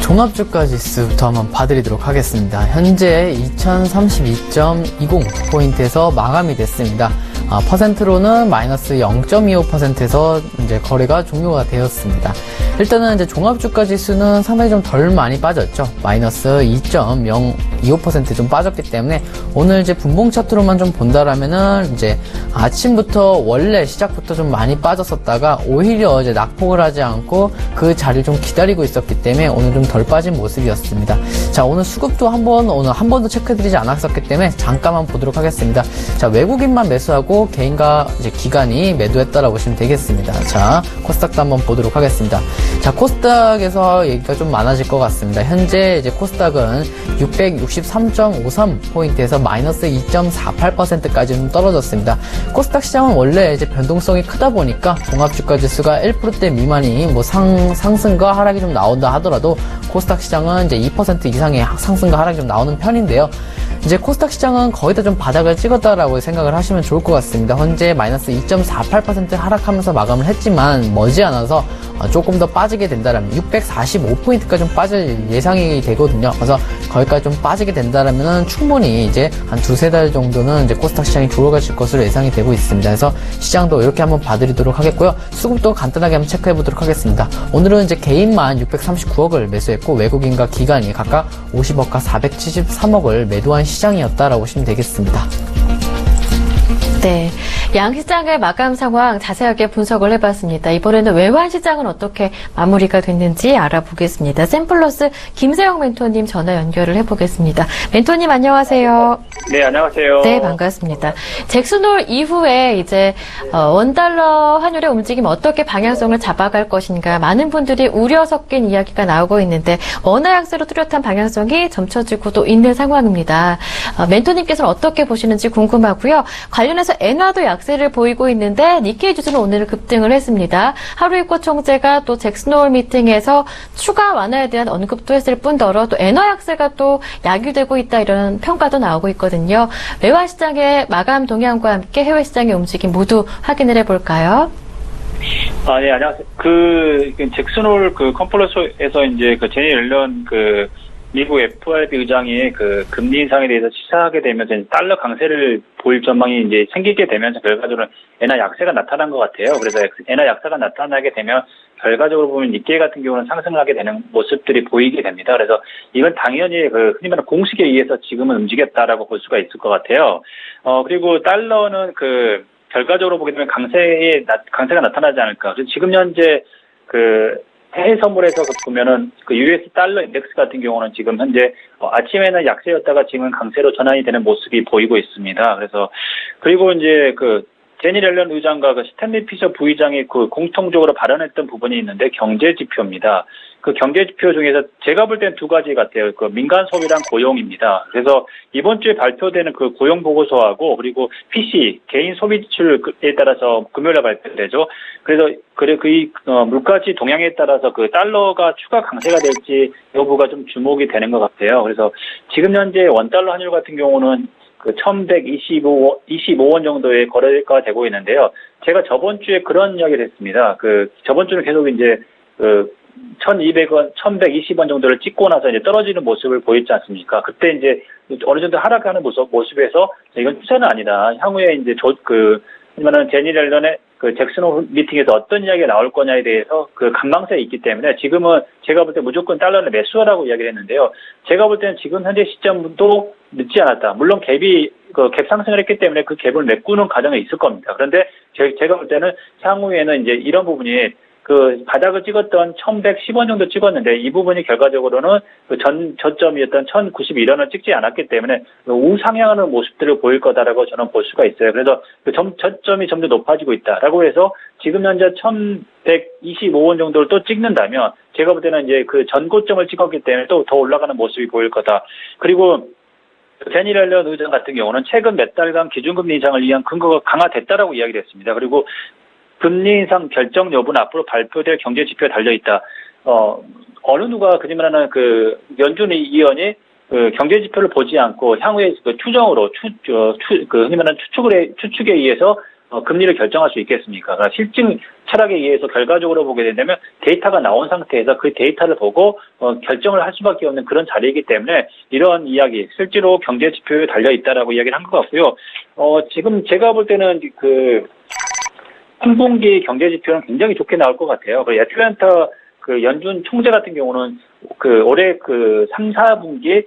종합주가 지수부터 한번 봐드리도록 하겠습니다. 현재 2032.20포인트에서 마감이 됐습니다. 퍼센트로는 마이너스 0.25%에서 이제 거래가 종료가 되었습니다. 일단은 이제 종합주가 지수는 상당히 좀 덜 많이 빠졌죠. 마이너스 2.025% 좀 빠졌기 때문에 오늘 이제 분봉 차트로만 좀 본다라면은 이제 아침부터 원래 시작부터 좀 많이 빠졌었다가 오히려 이제 낙폭을 하지 않고 그 자리를 좀 기다리고 있었기 때문에 오늘 좀 덜 빠진 모습이었습니다. 자, 오늘 수급도 오늘 한 번도 체크드리지 않았었기 때문에 잠깐만 보도록 하겠습니다. 자, 외국인만 매수하고 개인과 이제 기관이 매도했다라고 보시면 되겠습니다. 자, 코스닥도 한번 보도록 하겠습니다. 자, 코스닥에서 얘기가 좀 많아질 것 같습니다. 현재 이제 코스닥은 663.53포인트에서 마이너스 2.48%까지 좀 떨어졌습니다. 코스닥 시장은 원래 이제 변동성이 크다 보니까 종합주가 지수가 1%대 미만이 뭐 상승과 하락이 좀 나온다 하더라도 코스닥 시장은 이제 2% 이상의 상승과 하락이 좀 나오는 편인데요. 이제 코스닥 시장은 거의 다 좀 바닥을 찍었다라고 생각을 하시면 좋을 것 같습니다. 현재 마이너스 2.48% 하락하면서 마감을 했지만 머지않아서 조금 더 빠지게 된다면 645포인트까지 좀 빠질 예상이 되거든요. 그래서 거기까지 좀 빠지게 된다면 충분히 이제 한 두세 달 정도는 이제 코스닥 시장이 들어가실 것으로 예상이 되고 있습니다. 그래서 시장도 이렇게 한번 봐드리도록 하겠고요. 수급도 간단하게 한번 체크해 보도록 하겠습니다. 오늘은 이제 개인만 639억을 매수했고 외국인과 기관이 각각 50억과 473억을 매도한 시장이었다라고 보시면 되겠습니다. 네, 양시장의 마감 상황 자세하게 분석을 해봤습니다. 이번에는 외환시장은 어떻게 마무리가 됐는지 알아보겠습니다. 샘플러스 김세영 멘토님 전화 연결을 해보겠습니다. 멘토님 안녕하세요. 네, 안녕하세요. 네, 반갑습니다. 잭슨홀 이후에 이제 원달러 환율의 움직임 어떻게 방향성을 잡아갈 것인가 많은 분들이 우려 섞인 이야기가 나오고 있는데 원화 약세로 뚜렷한 방향성이 점쳐지고도 있는 상황입니다. 멘토님께서는 어떻게 보시는지 궁금하고요. 관련해서 엔화도 약세를 보이고 있는데 니케이 지수는 오늘 급등을 했습니다. 하루이코 총재가 또 잭슨홀 미팅에서 추가 완화에 대한 언급도 했을 뿐더러 또 엔화 약세가 또 야기되고 있다 이런 평가도 나오고 있거든요. 외환 시장의 마감 동향과 함께 해외 시장의 움직임 모두 확인을 해볼까요? 네, 안녕하세요. 잭슨홀 컨퍼런스에서 이제 제니 옐런 미국 FRB 의장이 금리 인상에 대해서 시사하게 되면서 달러 강세를 보일 전망이 이제 생기게 되면서 결과적으로 엔화 약세가 나타난 것 같아요. 그래서 엔화 약세가 나타나게 되면 결과적으로 보면 니케이 같은 경우는 상승을 하게 되는 모습들이 보이게 됩니다. 그래서 이건 당연히 그 흔히 말하는 공식에 의해서 지금은 움직였다라고 볼 수가 있을 것 같아요. 그리고 달러는 그 결과적으로 보게 되면 강세가 나타나지 않을까. 지금 현재 그 해외 선물에서 보면은 그 US 달러 인덱스 같은 경우는 지금 현재 아침에는 약세였다가 지금은 강세로 전환이 되는 모습이 보이고 있습니다. 그래서 그리고 이제 그 제니 옐런 의장과 그 스탠리 피셔 부의장이 그 공통적으로 발언했던 부분이 있는데 경제 지표입니다. 그 경제 지표 중에서 제가 볼 때는 두 가지 같아요. 그 민간 소비랑 고용입니다. 그래서 이번 주에 발표되는 그 고용 보고서하고 그리고 PC 개인 소비 지출에 따라서 금요일에 발표되죠. 그래서 물가지 동향에 따라서 그 달러가 추가 강세가 될지 여부가 좀 주목이 되는 것 같아요. 그래서 지금 현재 원달러 환율 같은 경우는 그 1125원 정도의 거래가 되고 있는데요. 제가 저번 주에 그런 이야기를 했습니다. 그 저번 주는 계속 이제 그 1,200원, 1,120원 정도를 찍고 나서 이제 떨어지는 모습을 보였지 않습니까? 그때 이제 어느 정도 하락하는 모습에서 이건 추세는 아니다. 향후에 이제 하지만은 제니 옐런의 그 잭슨 홀 미팅에서 어떤 이야기가 나올 거냐에 대해서 그 관망세에 있기 때문에 지금은 제가 볼 때 무조건 달러를 매수하라고 이야기를 했는데요. 제가 볼 때는 지금 현재 시점도 늦지 않았다. 물론 갭이 갭 상승을 했기 때문에 그 갭을 메꾸는 과정에 있을 겁니다. 그런데 제가 볼 때는 향후에는 이제 이런 부분이 그 바닥을 찍었던 1,110원 정도 찍었는데 이 부분이 결과적으로는 그 저점이었던 1,091원을 찍지 않았기 때문에 우상향하는 모습들을 보일 거다라고 저는 볼 수가 있어요. 그래서 그 저점이 점점 높아지고 있다라고 해서 지금 현재 1,125원 정도를 또 찍는다면 제가 볼 때는 이제 그 전고점을 찍었기 때문에 또 더 올라가는 모습이 보일 거다. 그리고 제니 옐런 의장 같은 경우는 최근 몇 달간 기준금리 인상을 위한 근거가 강화됐다라고 이야기를 했습니다. 그리고 금리 인상 결정 여부는 앞으로 발표될 경제 지표에 달려있다. 어느 누가 그지만은 그 연준 의원이 그 경제 지표를 보지 않고 향후에 그 추정으로 흔히 말하는 추측에 의해서 금리를 결정할 수 있겠습니까? 그러니까 실증 철학에 의해서 결과적으로 보게 된다면 데이터가 나온 상태에서 그 데이터를 보고 결정을 할 수밖에 없는 그런 자리이기 때문에 이런 이야기 실제로 경제 지표에 달려 있다라고 이야기를 한 것 같고요. 지금 제가 볼 때는 그 3분기 경제 지표는 굉장히 좋게 나올 것 같아요. 그 애틀랜타 그 연준 총재 같은 경우는 그 올해 그 3, 4분기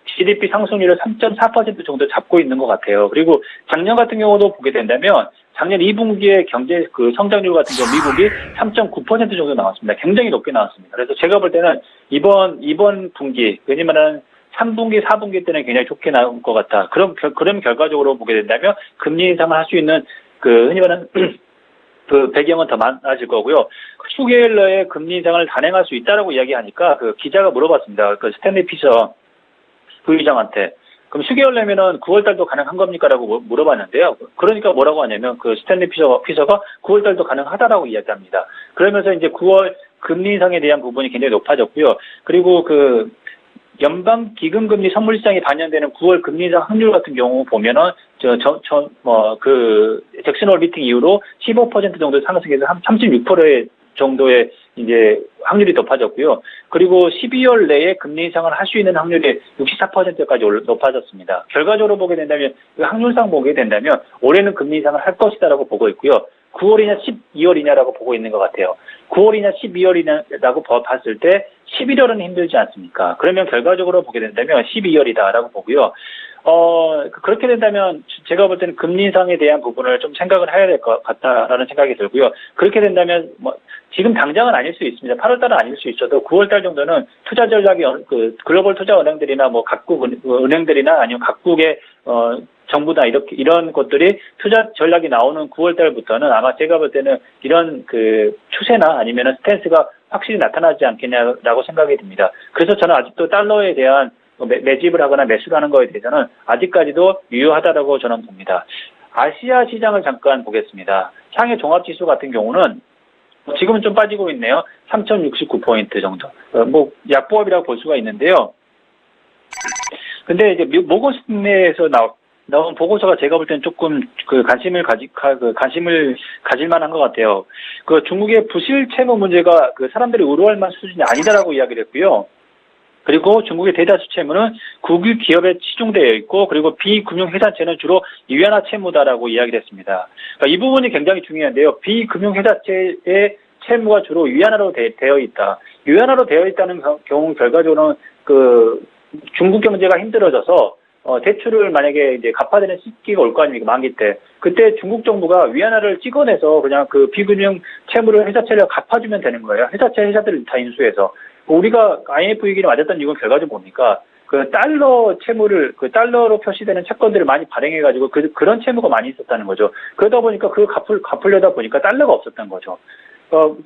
GDP 상승률을 3.4% 정도 잡고 있는 것 같아요. 그리고 작년 같은 경우도 보게 된다면 작년 2분기에 경제 그 성장률 같은 경우 미국이 3.9% 정도 나왔습니다. 굉장히 높게 나왔습니다. 그래서 제가 볼 때는 이번 분기, 왜냐면은 3분기, 4분기 때는 굉장히 좋게 나올 것 같다. 그럼 결과적으로 보게 된다면 금리 인상을 할 수 있는 그 흔히 말하는 그 배경은 더 많아질 거고요. 수개월 내에 금리 인상을 단행할 수 있다라고 이야기하니까 그 기자가 물어봤습니다. 그 스탠리 피셔 부의장한테 그럼 수개월 내면은 9월 달도 가능한 겁니까라고 물어봤는데요. 그러니까 뭐라고 하냐면 그 스탠리 피셔가 9월 달도 가능하다라고 이야기합니다. 그러면서 이제 9월 금리 인상에 대한 부분이 굉장히 높아졌고요. 그리고 그 연방 기금금리 선물 시장이 반영되는 9월 금리 인상 확률 같은 경우 보면은 잭슨 홀 미팅 이후로 15% 정도 상승해서 36% 정도의 이제 확률이 높아졌고요. 그리고 12월 내에 금리 인상을 할 수 있는 확률이 64%까지 높아졌습니다. 결과적으로 보게 된다면 그 확률상 보게 된다면 올해는 금리 인상을 할 것이다라고 보고 있고요. 9월이냐 12월이냐라고 보고 있는 것 같아요. 9월이냐 12월이냐라고 봤을 때 11월은 힘들지 않습니까? 그러면 결과적으로 보게 된다면 12월이다라고 보고요. 그렇게 된다면 제가 볼 때는 금리 인상에 대한 부분을 좀 생각을 해야 될 것 같다라는 생각이 들고요. 그렇게 된다면 지금 당장은 아닐 수 있습니다. 8월 달은 아닐 수 있어도 9월 달 정도는 투자 전략이 그 글로벌 투자 은행들이나 뭐 각국 은행들이나 아니면 각국의 정부나 이런 것들이 투자 전략이 나오는 9월 달부터는 아마 제가 볼 때는 이런 그 추세나 아니면은 스탠스가 확실히 나타나지 않겠냐라고 생각이 듭니다. 그래서 저는 아직도 달러에 대한 매집을 하거나 매수를 하는 거에 대해서는 아직까지도 유효하다라고 저는 봅니다. 아시아 시장을 잠깐 보겠습니다. 상해 종합지수 같은 경우는 지금은 좀 빠지고 있네요. 3,069포인트 정도. 약보합이라고 볼 수가 있는데요. 근데 이제 모건스탠리에서 나온 보고서가 제가 볼 때는 조금 관심을 가질 만한 것 같아요. 그 중국의 부실 채무 문제가 그 사람들이 의뢰할 만한 수준이 아니다라고 이야기를 했고요. 그리고 중국의 대다수 채무는 국유 기업에 치중되어 있고 그리고 비금융회사채는 주로 이원화 채무다라고 이야기를 했습니다. 그러니까 이 부분이 굉장히 중요한데요. 비금융회사채의 채무가 주로 위안화로 되어 있다. 위안화로 되어 있다는 경우 결과적으로는 그 중국 경제가 힘들어져서 대출을 만약에 이제 갚아야 되는 시기가 올 거 아닙니까? 만기 때. 그때 중국 정부가 위안화를 찍어내서 그냥 그 비금융 채무를 회사채를 갚아주면 되는 거예요. 회사들을 다 인수해서. 우리가 IMF 위기를 맞았던 이유는 결과적으로 뭡니까? 그 달러 채무를, 그 달러로 표시되는 채권들을 많이 발행해가지고 그런 채무가 많이 있었다는 거죠. 그러다 보니까 갚으려다 보니까 달러가 없었던 거죠.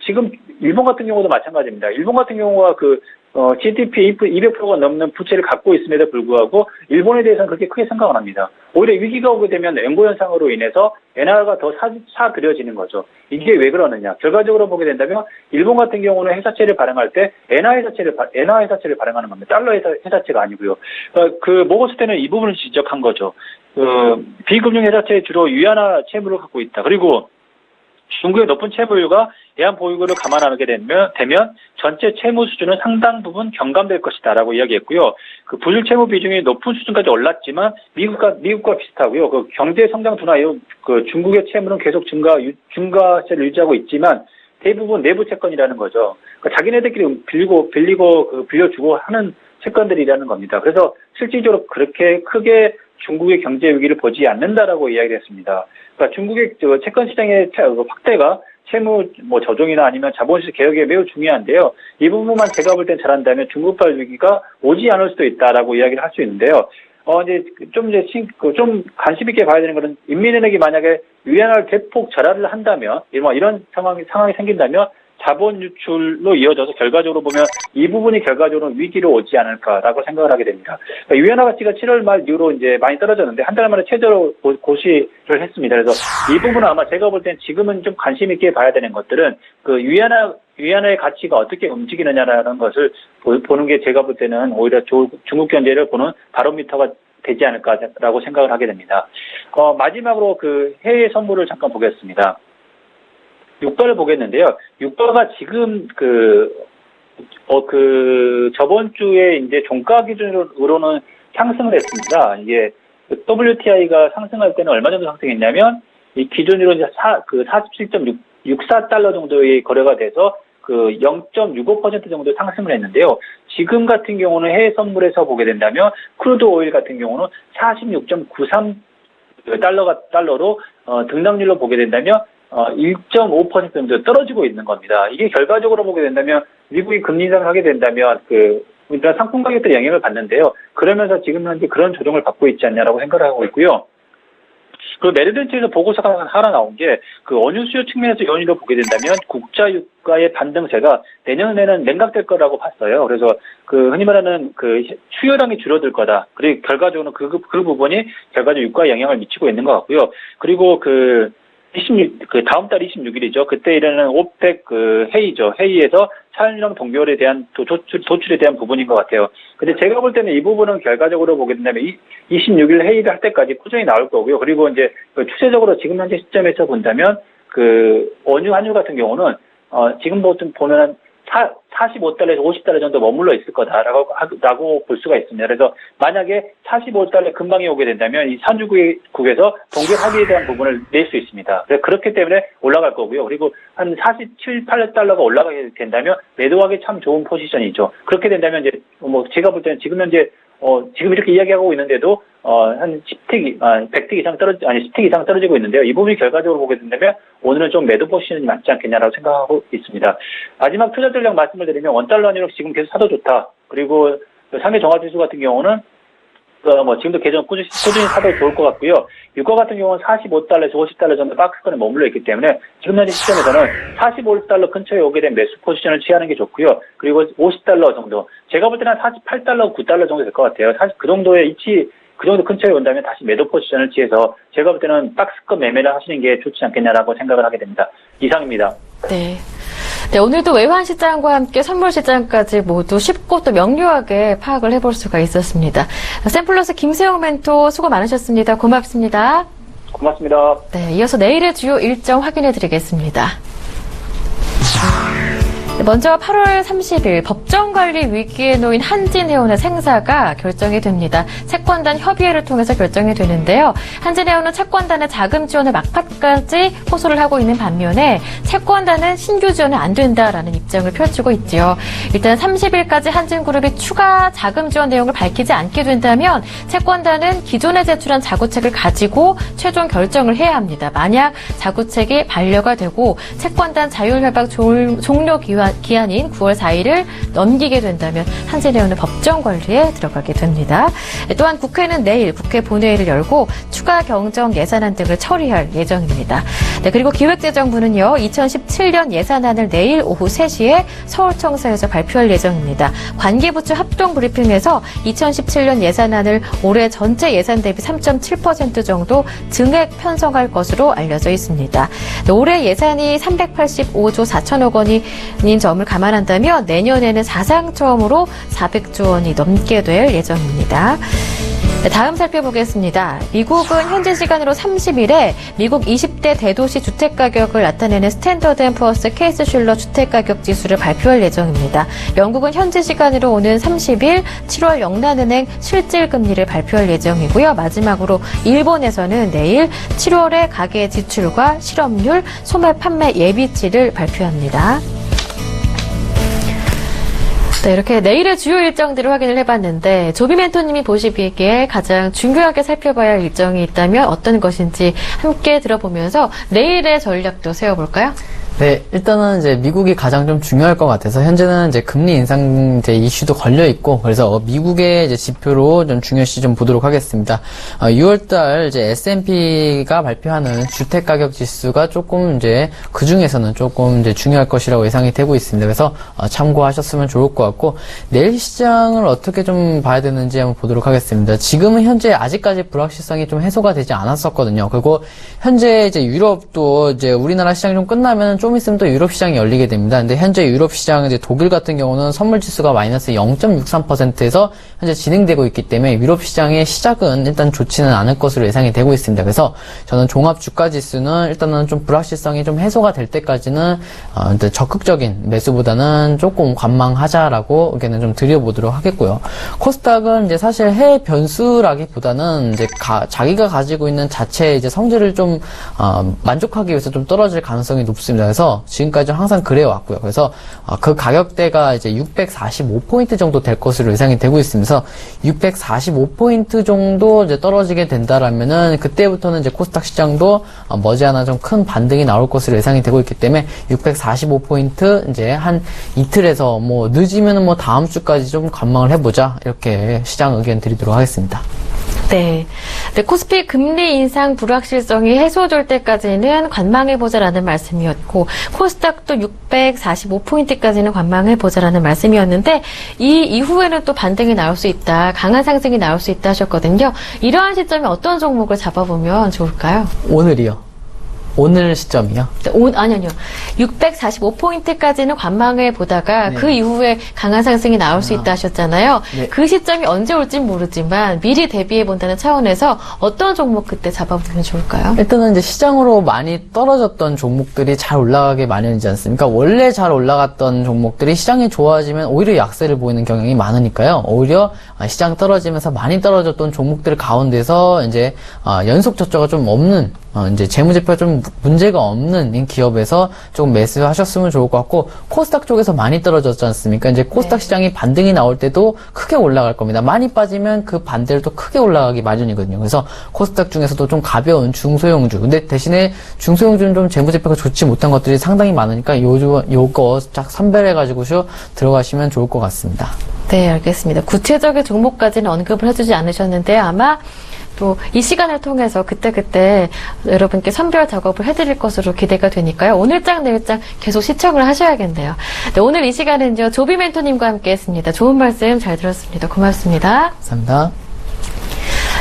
지금 일본 같은 경우도 마찬가지입니다. 일본 같은 경우가 GDP 200%가 넘는 부채를 갖고 있음에도 불구하고 일본에 대해서는 그렇게 크게 생각 안 합니다. 오히려 위기가 오게 되면 엔고 현상으로 인해서 엔화가 더 사들여지는 거죠. 이게 왜 그러느냐? 결과적으로 보게 된다면 일본 같은 경우는 회사채를 발행할 때 엔화 회사채를 발행하는 겁니다. 달러 회사채가 아니고요. 모고스테는 이 부분을 지적한 거죠. 비금융 회사채에 주로 위안화 채무를 갖고 있다. 그리고 중국의 높은 채무율과 외환 보유고를 감안하게 되면 전체 채무 수준은 상당 부분 경감될 것이다라고 이야기했고요. 그 부실 채무 비중이 높은 수준까지 올랐지만 미국과 비슷하고요. 그 경제 성장 둔화 이후 그 중국의 채무는 계속 증가세를 유지하고 있지만 대부분 내부 채권이라는 거죠. 그러니까 자기네들끼리 빌려주고 하는 채권들이라는 겁니다. 그래서 실질적으로 그렇게 크게 중국의 경제 위기를 보지 않는다라고 이야기했습니다. 그러니까 중국의 채권 시장의 확대가 채무 저종이나 아니면 자본시장 개혁에 매우 중요한데요. 이 부분만 제가 볼 땐 잘한다면 중국발 위기가 오지 않을 수도 있다라고 이야기를 할 수 있는데요. 좀 관심 있게 봐야 되는 것은 인민은행이 만약에 위안화를 대폭 절하를 한다면 이런 상황이 생긴다면 자본 유출로 이어져서 결과적으로 보면 이 부분이 결과적으로 위기로 오지 않을까라고 생각을 하게 됩니다. 그러니까 위안화 가치가 7월 말 이후로 이제 많이 떨어졌는데 한 달 만에 최저로 고시를 했습니다. 그래서 이 부분은 아마 제가 볼 땐 지금은 좀 관심 있게 봐야 되는 것들은 그 위안화의 가치가 어떻게 움직이느냐라는 것을 보는 게 제가 볼 때는 오히려 중국 경제를 보는 바로미터가 되지 않을까라고 생각을 하게 됩니다. 마지막으로 그 해외 선물을 잠깐 보겠습니다. 유가를 보겠는데요. 유가가 지금 저번 주에 이제 종가 기준으로는 상승을 했습니다. 이게 WTI가 상승할 때는 얼마 정도 상승했냐면 이 기준으로 이제 47.64달러 정도의 거래가 돼서 0.65% 정도 상승을 했는데요. 지금 같은 경우는 해외 선물에서 보게 된다면 크루드 오일 같은 경우는 46.93 달러로 등락률로 보게 된다면 1.5% 정도 떨어지고 있는 겁니다. 이게 결과적으로 보게 된다면 미국이 금리 인상을 하게 된다면 일단 상품 가격들이 영향을 받는데요. 그러면서 지금 현재 그런 조정을 받고 있지 않냐라고 생각을 하고 있고요. 그리고 메르벤츠에서 보고서가 하나 나온 게 원유 수요 측면에서 연유로 보게 된다면 국자 유가의 반등세가 내년에는 냉각될 거라고 봤어요. 그래서 흔히 말하는 수요량이 줄어들 거다. 그리고 결과적으로 그 부분이 결과적으로 유가에 영향을 미치고 있는 것 같고요. 그리고 다음 달 26일이죠. 그때 일어나는 오펙 회의에서 산유랑 동결에 대한 도출에 대한 부분인 것 같아요. 근데 제가 볼 때는 이 부분은 결과적으로 보게 된다면 26일 회의를 할 때까지 꾸준히 나올 거고요. 그리고 이제 추세적으로 지금 현재 시점에서 본다면 원유 한유 같은 경우는 지금 보면은 45달러에서 50달러 정도 머물러 있을 거다라고 볼 수가 있습니다. 그래서 만약에 45달러 근방에 오게 된다면 이 산유국에서 동결하기에 대한 부분을 낼 수 있습니다. 그렇기 때문에 올라갈 거고요. 그리고 한 47, 8달러가 올라가게 된다면 매도하기 참 좋은 포지션이죠. 그렇게 된다면 이제 제가 볼 때는 지금 현재 지금 이렇게 이야기하고 있는데도 한 10틱 이상 10틱 이상 떨어지고 있는데요. 이 부분이 결과적으로 보게 된다면 오늘은 좀 매도 포지션이 맞지 않겠냐라고 생각하고 있습니다. 마지막 투자 전략 말씀을 드리면 원달러 환율은 지금 계속 사도 좋다. 그리고 상해 종합지수 같은 경우는 지금도 계속 꾸준히 사도 좋을 것 같고요. 유가 같은 경우는 45달러에서 50달러 정도 박스권에 머물러 있기 때문에 지금 현재 시점에서는 45달러 근처에 오게 된 매수 포지션을 취하는 게 좋고요. 그리고 50달러 정도. 제가 볼 때는 48달러, 9달러 정도 될 것 같아요. 사실 그 정도의 그 정도 근처에 온다면 다시 매도 포지션을 취해서 제가 볼 때는 박스권 매매를 하시는 게 좋지 않겠냐라고 생각을 하게 됩니다. 이상입니다. 네. 네, 오늘도 외환 시장과 함께 선물 시장까지 모두 쉽고 또 명료하게 파악을 해볼 수가 있었습니다. 샘플러스 김세영 멘토 수고 많으셨습니다. 고맙습니다. 고맙습니다. 네, 이어서 내일의 주요 일정 확인해 드리겠습니다. 먼저 8월 30일 법정관리 위기에 놓인 한진해운의 생사가 결정이 됩니다. 채권단 협의회를 통해서 결정이 되는데요. 한진해운은 채권단의 자금 지원을 막판까지 호소를 하고 있는 반면에 채권단은 신규 지원은 안 된다라는 입장을 펼치고 있지요. 일단 30일까지 한진그룹이 추가 자금 지원 내용을 밝히지 않게 된다면 채권단은 기존에 제출한 자구책을 가지고 최종 결정을 해야 합니다. 만약 자구책이 반려가 되고 채권단 자율협약 종료 기한인 9월 4일을 넘기게 된다면 한진해운은 법정 관리에 들어가게 됩니다. 또한 국회는 내일 국회 본회의를 열고 추가 경정 예산안 등을 처리할 예정입니다. 네, 그리고 기획재정부는요, 2017년 예산안을 내일 오후 3시에 서울청사에서 발표할 예정입니다. 관계부처 합동 브리핑에서 2017년 예산안을 올해 전체 예산 대비 3.7% 정도 증액 편성할 것으로 알려져 있습니다. 네, 올해 예산이 385조 4천억 원인 점을 감안한다면 내년에는 사상 처음으로 400조 원이 넘게 될 예정입니다. 네, 다음 살펴보겠습니다. 미국은 현지 시간으로 30일에 미국 20대 대도시 주택가격을 나타내는 스탠더드 앤 푸어스 케이스-슐러 주택가격 지수를 발표할 예정입니다. 영국은 현지 시간으로 오는 30일 7월 영란은행 실질금리를 발표할 예정이고요. 마지막으로 일본에서는 내일 7월의 가계 지출과 실업률, 소매 판매 예비치를 발표합니다. 네, 이렇게 내일의 주요 일정들을 확인을 해봤는데 조비 멘토님이 보시기에 가장 중요하게 살펴봐야 할 일정이 있다면 어떤 것인지 함께 들어보면서 내일의 전략도 세워볼까요? 네, 일단은 이제 미국이 가장 좀 중요할 것 같아서 현재는 이제 금리 인상 이제 이슈도 걸려 있고 그래서 미국의 이제 지표로 좀 중요시 좀 보도록 하겠습니다. 6월달 이제 S&P가 발표하는 주택 가격 지수가 조금 이제 그 중에서는 조금 이제 중요할 것이라고 예상이 되고 있습니다. 그래서 참고하셨으면 좋을 것 같고 내일 시장을 어떻게 좀 봐야 되는지 한번 보도록 하겠습니다. 지금은 현재 아직까지 불확실성이 좀 해소가 되지 않았었거든요. 그리고 현재 이제 유럽도 이제 우리나라 시장이 좀 끝나면 좀 있으면 또 유럽 시장이 열리게 됩니다. 근데 현재 유럽 시장, 이제 독일 같은 경우는 선물 지수가 마이너스 0.63%에서 현재 진행되고 있기 때문에 유럽 시장의 시작은 일단 좋지는 않을 것으로 예상이 되고 있습니다. 그래서 저는 종합 주가 지수는 일단은 좀 불확실성이 좀 해소가 될 때까지는 적극적인 매수보다는 조금 관망하자라고 의견을 좀 드려보도록 하겠고요. 코스닥은 이제 사실 해외 변수라기보다는 이제 자기가 가지고 있는 자체 이제 성질을 좀 만족하기 위해서 좀 떨어질 가능성이 높습니다. 그래서 지금까지 항상 그래 왔고요. 그래서 그 가격대가 이제 645포인트 정도 될 것으로 예상이 되고 있으면서 645포인트 정도 이제 떨어지게 된다라면은 그때부터는 이제 코스닥 시장도 머지않아 좀 큰 반등이 나올 것으로 예상이 되고 있기 때문에 645포인트 이제 한 이틀에서 뭐 늦으면은 뭐 다음 주까지 좀 관망을 해보자 이렇게 시장 의견 드리도록 하겠습니다. 네. 코스피 금리 인상 불확실성이 해소될 때까지는 관망해보자라는 말씀이었고, 코스닥도 645포인트까지는 관망해보자라는 말씀이었는데, 이 이후에는 또 반등이 나올 수 있다, 강한 상승이 나올 수 있다 하셨거든요. 이러한 시점에 어떤 종목을 잡아보면 좋을까요? 오늘이요. 오늘 시점이요? 아니요. 645포인트까지는 관망해 보다가 네. 그 이후에 강한 상승이 나올 수 있다 하셨잖아요. 네. 그 시점이 언제 올진 모르지만 미리 대비해 본다는 차원에서 어떤 종목 그때 잡아보면 좋을까요? 일단은 이제 시장으로 많이 떨어졌던 종목들이 잘 올라가게 마련이지 않습니까? 원래 잘 올라갔던 종목들이 시장이 좋아지면 오히려 약세를 보이는 경향이 많으니까요. 오히려 시장 떨어지면서 많이 떨어졌던 종목들 가운데서 이제 연속 저조가 좀 없는 이제 재무제표가 좀 문제가 없는 기업에서 조금 매수하셨으면 좋을 것 같고, 코스닥 쪽에서 많이 떨어졌지 않습니까? 이제 코스닥 시장이 반등이 나올 때도 크게 올라갈 겁니다. 많이 빠지면 그 반대로 또 크게 올라가기 마련이거든요. 그래서 코스닥 중에서도 좀 가벼운 중소형주, 근데 대신에 중소형주는 좀 재무제표가 좋지 못한 것들이 상당히 많으니까 요거 쫙 선별해가지고 들어가시면 좋을 것 같습니다. 네, 알겠습니다. 구체적인 종목까지는 언급을 해주지 않으셨는데 아마 또 이 시간을 통해서 그때그때 여러분께 선별 작업을 해드릴 것으로 기대가 되니까요. 오늘장 내일장 계속 시청을 하셔야겠네요. 네, 오늘 이 시간은요, 조비 멘토님과 함께 했습니다. 좋은 말씀 잘 들었습니다. 고맙습니다. 감사합니다.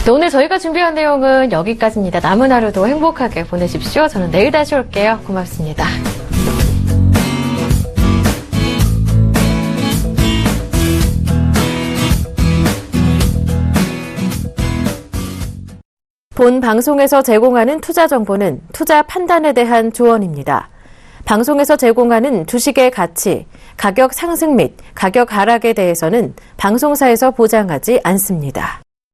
네, 오늘 저희가 준비한 내용은 여기까지입니다. 남은 하루도 행복하게 보내십시오. 저는 내일 다시 올게요. 고맙습니다. 본 방송에서 제공하는 투자 정보는 투자 판단에 대한 조언입니다. 방송에서 제공하는 주식의 가치, 가격 상승 및 가격 하락에 대해서는 방송사에서 보장하지 않습니다.